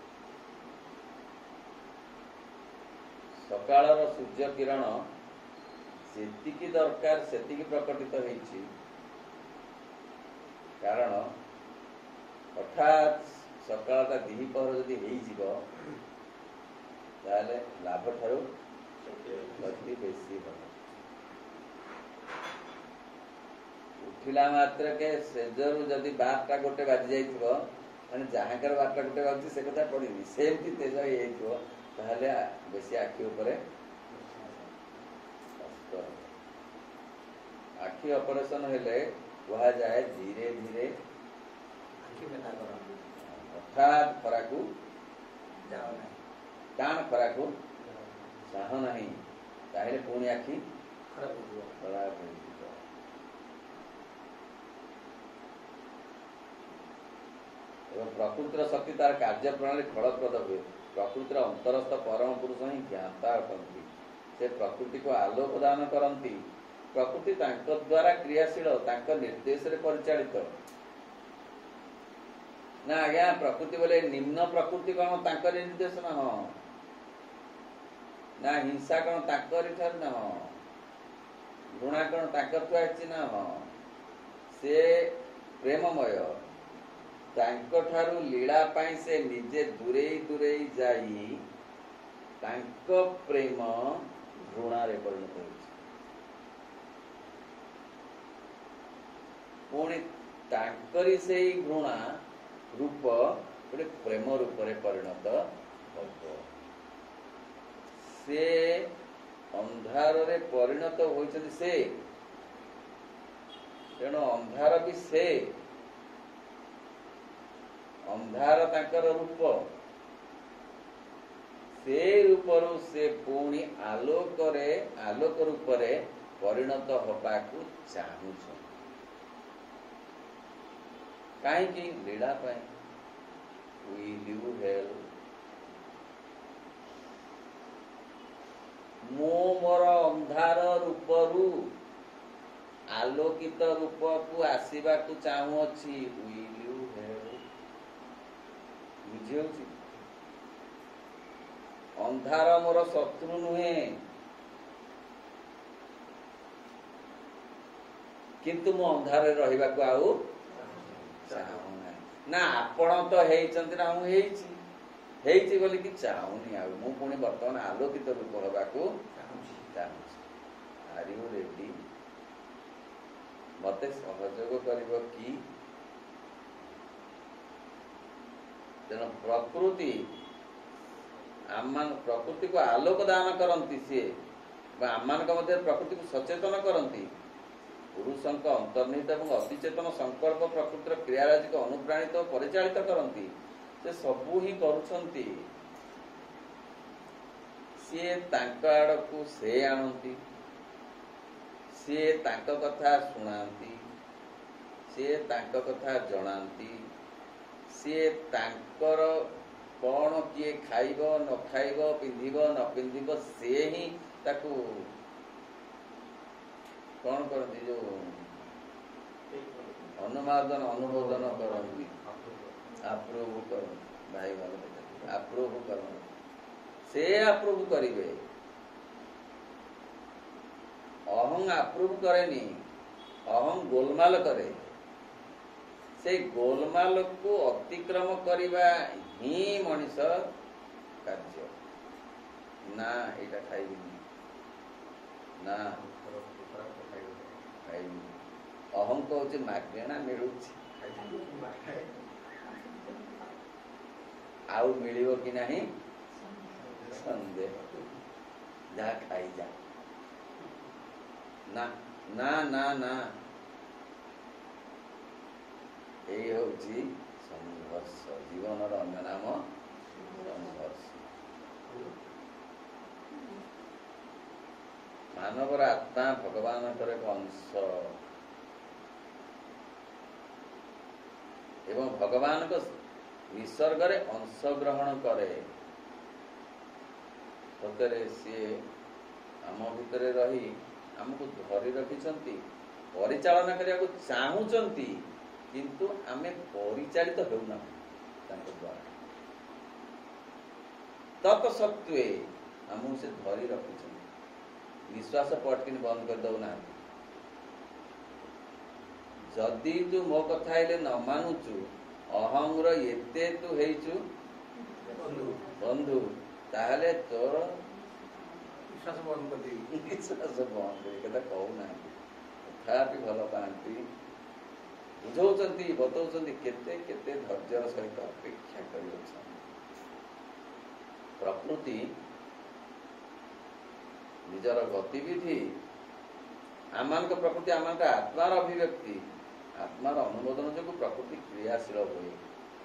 ସକାଳର ସୂର୍ଯ୍ୟ କିରଣ ଯେତିକି ଦରକାର ସେତିକି ପ୍ରକଟିତ ହେଇଛି। କାରଣ ହଠାତ୍ ସକାଳଟା ଦ୍ୱିପହର ଯଦି ହେଇଯିବ ତାହେଲେ ଲାଭ ଠାରୁ କ୍ଷତି ବେଶୀ ହେବ। ଉଠିଲା ମାତ୍ରକେ ସେଜରୁ ଯଦି 12ଟା ଗୋଟେ ବାଜି ଯାଇଥିବ, ମାନେ ଯାହାଙ୍କର 12ଟା ଗୋଟେ ବାଜୁଛି ସେ କଥା ପଡ଼ିନି, ସେମିତି ତେଜ ହେଇଯାଇଥିବ, ତାହେଲେ ବେଶୀ ଆଖି ଉପରେ କଷ୍ଟ ହେବ। ଆଖି ଅପରେସନ ହେଲେ କୁହାଯାଏ ଧୀରେ ଧୀରେ ହଠାତ୍ ଖରାକୁ ଯାଅ ନାହିଁ, କାଣ ଖରାକୁ ଚାହଁ ନାହିଁ, ତାହେଲେ ପୁଣି ଆଖି ଖରାପ ହେଇଯିବ। ଏବଂ ପ୍ରକୃତିର ଶକ୍ତି ତାର କାର୍ଯ୍ୟ ପ୍ରଣାଳୀ ଫଳପ୍ରଦ ହୁଏ। ପ୍ରକୃତିର ଅନ୍ତରସ୍ଥ ପରମ ପୁରୁଷ ହିଁ ଜ୍ଞାତା ଅଟନ୍ତି। ସେ ପ୍ରକୃତିକୁ ଆଲୋକ ଦାନ କରନ୍ତି। ପ୍ରକୃତି ତାଙ୍କ ଦ୍ୱାରା କ୍ରିୟାଶୀଳ, ତାଙ୍କ ନିର୍ଦ୍ଦେଶରେ ପରିଚାଳିତ। ନା ଆଜ୍ଞା, ପ୍ରକୃତି ବୋଲେ ନିମ୍ନ ପ୍ରକୃତି କ'ଣ ତାଙ୍କରି ନିର୍ଦ୍ଦେଶନା? ହଁ। ନା ହିଂସା କ'ଣ ତାଙ୍କରି ଠାରୁ? ନା ହଁ। ଘୃଣା କ'ଣ ତାଙ୍କର ଥୁଆ ହେଇଛି? ନା ହଁ। ସେ ପ୍ରେମମୟ, ତାଙ୍କଠାରୁ ଲୀଳା ପାଇଁ ସେ ନିଜେ ଦୂରେଇ ଦୂରେଇ ଯାଇ ତାଙ୍କ ପ୍ରେମ ଘୃଣାରେ ପରିଣତ ହେଉଛି। ପୁଣି ତାଙ୍କରି ସେଇ ଘୃଣା ରୂପ ଗୋଟେ ପ୍ରେମ ରୂପରେ ପରିଣତ ହେବ। ସେ ଅନ୍ଧାରରେ ପରିଣତ ହୋଇଛନ୍ତି ସେ, ତେଣୁ ଅନ୍ଧାର ବି ସେ, ଅନ୍ଧାର ତାଙ୍କର ରୂପ, ସେ ରୂପରୁ ସେ ପୁଣି ଆଲୋକ ରୂପରେ ପରିଣତ ହେବାକୁ ଚାହୁଁଛନ୍ତି। କାହିଁକି? ଲୀଳା ପାଇଁ। Will you help? ମୁଁ ମୋର ଅନ୍ଧାର ରୂପରୁ ଆଲୋକିତ ରୂପକୁ ଆସିବାକୁ ଚାହୁଁଅଛି। Will you help? ବୁଝିହେଉଛି? ଅନ୍ଧାର ମୋର ଶତ୍ରୁ ନୁହେଁ, କିନ୍ତୁ ମୁଁ ଅନ୍ଧାରରେ ରହିବାକୁ ଆଉ ଚାହୁଁନାହିଁ। ନା ଆପଣ ତ ହେଇଛନ୍ତି, ନା ମୁଁ ହେଇଛି ବୋଲିକି ଚାହୁଁନି। ଆଉ ମୁଁ ପୁଣି ବର୍ତ୍ତମାନ ଆଲୋକିତ ରୂପ ହେବାକୁ ଚାହୁଁଛି। Are you ready? ମତେ ସହଯୋଗ କରିବ କି? ତେଣୁ ପ୍ରକୃତିକୁ ଆଲୋକ ଦାନ କରନ୍ତି ସିଏ, ବା ଆମମାନଙ୍କ ମଧ୍ୟରେ ପ୍ରକୃତିକୁ ସଚେତନ କରନ୍ତି। ପୁରୁଷଙ୍କ ଅନ୍ତର୍ନିହିତ ଏବଂ ଅତିଚେତନ ସଂକଳ୍ପ ପ୍ରକୃତିର କ୍ରିୟାରାଜିକୁ ଅନୁପ୍ରାଣିତ ଓ ପରିଚାଳିତ କରନ୍ତି। ସେ ସବୁ ହିଁ କରୁଛନ୍ତି। ସିଏ ତାଙ୍କ ଆଡକୁ ସେ ଆଣନ୍ତି, ସିଏ ତାଙ୍କ କଥା ଶୁଣାନ୍ତି, ସିଏ ତାଙ୍କ କଥା ଜଣାନ୍ତି, ସିଏ ତାଙ୍କର କଣ କିଏ ଖାଇବ ନ ଖାଇବ, ପିନ୍ଧିବ ନ ପିନ୍ଧିବ, ସିଏ ହିଁ ତାକୁ କଣ କରନ୍ତି, ଯୋଉ ଅନୁମୋଦନ କରନ୍ତି, ଆପ୍ରୁଭ କରନ୍ତି। ଭାଇ ଭଲ ଆପ୍ରୁଭ କରନ୍ତି, ସେ ଆପ୍ରୁଭ କରିବେ। ଅହଂ ଆପ୍ରୁଭ କରେନି, ଅହଂ ଗୋଲମାଲ କରେ। ସେଇ ଗୋଲମାଲକୁ ଅତିକ୍ରମ କରିବା ହିଁ ମଣିଷ କାର୍ଯ୍ୟ। ନା ଏଇଟା ଖାଇବିନି, ନା ଖାଇବିନି। ଅହଂ କହୁଛି ମାଗେଣା ମିଳୁଛି, ଆଉ ମିଳିବ କି ନାହିଁ ସନ୍ଦେହ। ଯାହା ଖାଇଯା। ନା ନା ନା ନା, ଏଇ ହଉଛି ସଂଘର୍ଷ। ଜୀବନର ଅନ୍ୟ ନାମ ସଂଘର୍ଷ। ମାନବର ଆତ୍ମା ଭଗବାନଙ୍କର ଏକ ଅଂଶ ଏବଂ ଭଗବାନଙ୍କ ନିସର୍ଗରେ ଅଂଶଗ୍ରହଣ କରେ। ସତରେ ସିଏ ଆମ ଭିତରେ ରହି ଆମକୁ ଧରି ରଖିଛନ୍ତି, ପରିଚାଳନା କରିବାକୁ ଚାହୁଁଛନ୍ତି, କିନ୍ତୁ ଆମେ ପରିଚାଳିତ ହେଉନାହୁଁ ତାଙ୍କ ଦ୍ୱାରା। ତତ୍ ସତ୍ତ୍ୱେ ଆମକୁ ସେ ଧରି ରଖିଛନ୍ତି। ନିଶ୍ୱାସ ପଟକିନି ବନ୍ଦ କରି ଦଉନାହାନ୍ତି। ଯଦି ତୁ ମୋ କଥା ହେଲେ ନ ମାନୁଛୁ, ଅହଂର ଏତେ ତୁ ହେଇଛୁ ବନ୍ଧୁ, ତାହେଲେ ତୋର ବିଶ୍ୱାସ ବନ୍ଦ କରିଦେବି। ବିଶ୍ୱାସ ବନ୍ଦ କରି କଥା କହୁନାହାନ୍ତି, ତଥାପି ଭଲ ପାଆନ୍ତି, ବୁଝଉଛନ୍ତି, ବତଉଛନ୍ତି, କେତେ କେତେ ଧୈର୍ଯ୍ୟର ସହିତ ଅପେକ୍ଷା କରିଅଛନ୍ତି। ପ୍ରକୃତି ନିଜର ଗତିବିଧି, ଆମମାନଙ୍କ ପ୍ରକୃତି ଆମମାନଙ୍କ ଆତ୍ମାର ଅଭିବ୍ୟକ୍ତି, ଆତ୍ମାର ଅନୁମୋଦନ ଯୋଗୁଁ ପ୍ରକୃତି କ୍ରିୟାଶୀଳ ହୁଏ।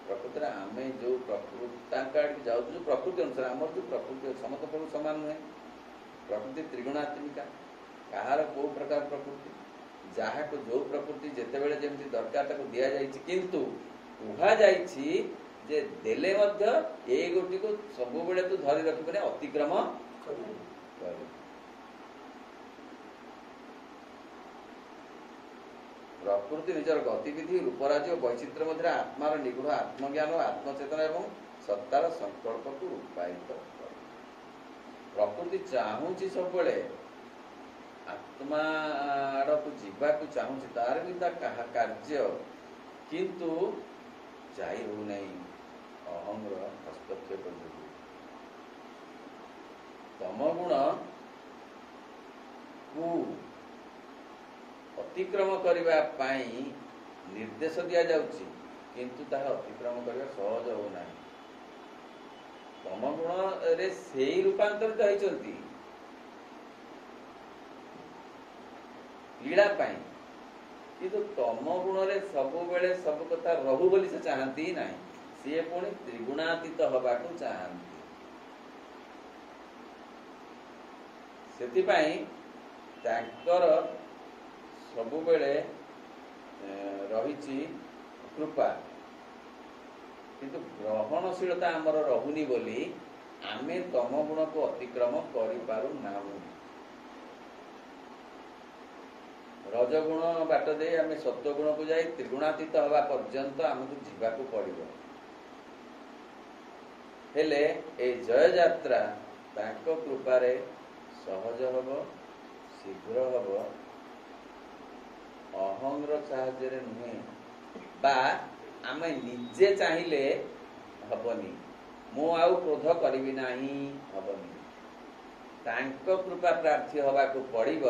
ପ୍ରକୃତିରେ ଆମେ ଯୋଉ ପ୍ରକୃତି ତାଙ୍କ ଆଡ଼ିକି ଯାଉଛୁ, ଯୋଉ ପ୍ରକୃତି ଅନୁସାରେ ଆମର ଯୋଉ ପ୍ରକୃତି ଅଛି, ସମସ୍ତ ପ୍ରକୃତି ସମାନ ନୁହେଁ। ପ୍ରକୃତି ତ୍ରିଗୁଣାତ୍ମିକା। କାହାର କୋଉ ପ୍ରକାର ପ୍ରକୃତି, ଯାହାକୁ ଯୋଉ ପ୍ରକୃତି ଯେତେବେଳେ ଯେମିତି ଦରକାର ତାକୁ ଦିଆଯାଇଛି, କିନ୍ତୁ କୁହାଯାଇଛି ଯେ ଦେଲେ ମଧ୍ୟ ଏଇ ଗୋଟିକୁ ସବୁବେଳେ ତୁ ଧରି ରଖିବନି, ଅତିକ୍ରମ କରିବୁ। ପ୍ରକୃତି ନିଜର ଗତିବିଧି, ରୂପରାଜି ଓ ବୈଚିତ୍ର୍ୟ ମଧ୍ୟରେ ଆତ୍ମାର ନିଗୁଢ଼ ଆତ୍ମଜ୍ଞାନ, ଆତ୍ମଚେତନା ଏବଂ ସତ୍ତାର ସଂକଳ୍ପକୁ ରୂପାୟିତ କରେ। ପ୍ରକୃତି ଚାହୁଁଛି ସବୁବେଳେ ଆତ୍ମା ଆଡ଼କୁ ଯିବାକୁ ଚାହୁଁଛି, ତାର ବି ତା କାର୍ଯ୍ୟ, କିନ୍ତୁ ଯାଇ ହେଉନାହିଁ ଅହଂର ହସ୍ତକ୍ଷେପ ଯୋଗୁଁ। ତମଗୁଣ କୁ ଅତିକ୍ରମ କରିବା ପାଇଁ ନିର୍ଦ୍ଦେଶ ଦିଆଯାଉଛି, କିନ୍ତୁ ତାହା ଅତିକ୍ରମ କରିବା ସହଜ ହେଉନାହିଁ। ତମଗୁଣରେ ସେଇ ରୂପାନ୍ତରିତ ହେଇଛନ୍ତି ଲୀଳା ପାଇଁ, କିନ୍ତୁ ତମ ଗୁଣରେ ସବୁବେଳେ ସବୁ କଥା ରହୁ ବୋଲି ସେ ଚାହାନ୍ତି ନାହିଁ। ସିଏ ପୁଣି ତ୍ରିଗୁଣାତୀତ ହବାକୁ ଚାହାନ୍ତି। ସେଥିପାଇଁ ତାଙ୍କର ସବୁବେଳେ ରହିଛି କୃପା, କିନ୍ତୁ ଗ୍ରହଣଶୀଳତା ଆମର ରହୁନି ବୋଲି ଆମେ ତମ ଗୁଣକୁ ଅତିକ୍ରମ କରିପାରୁନାହୁଁ। ରଜଗୁଣ ବାଟ ଦେଇ ଆମେ ସତ୍ୱଗୁଣକୁ ଯାଇ ତ୍ରିଗୁଣାତୀତ ହେବା ପର୍ଯ୍ୟନ୍ତ ଆମକୁ ଯିବାକୁ ପଡ଼ିବ। ହେଲେ ଏ ଜୟଯାତ୍ରା ତାଙ୍କ କୃପାରେ ସହଜ ହେବ, ଶୀଘ୍ର ହେବ, ଅହଂର ସାହାଯ୍ୟରେ ନୁହେଁ, ବା ଆମେ ନିଜେ ଚାହିଁଲେ ହବନି। ମୁଁ ଆଉ କ୍ରୋଧ କରିବି ନାହିଁ, ହବନି। ତାଙ୍କ କୃପା ପ୍ରାର୍ଥୀ ହେବାକୁ ପଡ଼ିବ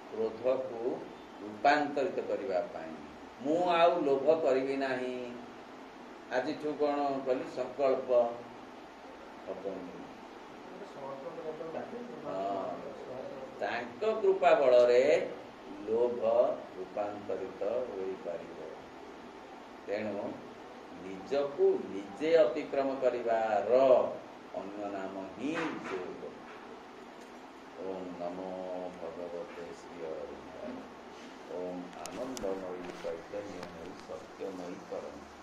କ୍ରୋଧକୁ ରୂପାନ୍ତରିତ କରିବା ପାଇଁ। ମୁଁ ଆଉ ଲୋଭ କରିବି ନାହିଁ, ଆଜିଠୁ କ'ଣ କଲି ସଂକଳ୍ପ, ହବନି। ତାଙ୍କ କୃପା ବଳରେ ଲୋଭ ରୂପାନ୍ତରିତ ହୋଇପାରିବ। ତେଣୁ ନିଜକୁ ନିଜେ ଅତିକ୍ରମ କରିବାର ଅନ୍ୟ ନାମ ହିଁ ଯୋଗ। ଓಂ ନମୋ ଭଗବତେ ଶ୍ରୀ ଅରବିନ୍ଦାୟ। ଓಂ ଆନନ୍ଦମୟୀ ଚୈତନ୍ୟମୟୀ ସତ୍ୟମୟୀ ପରମ।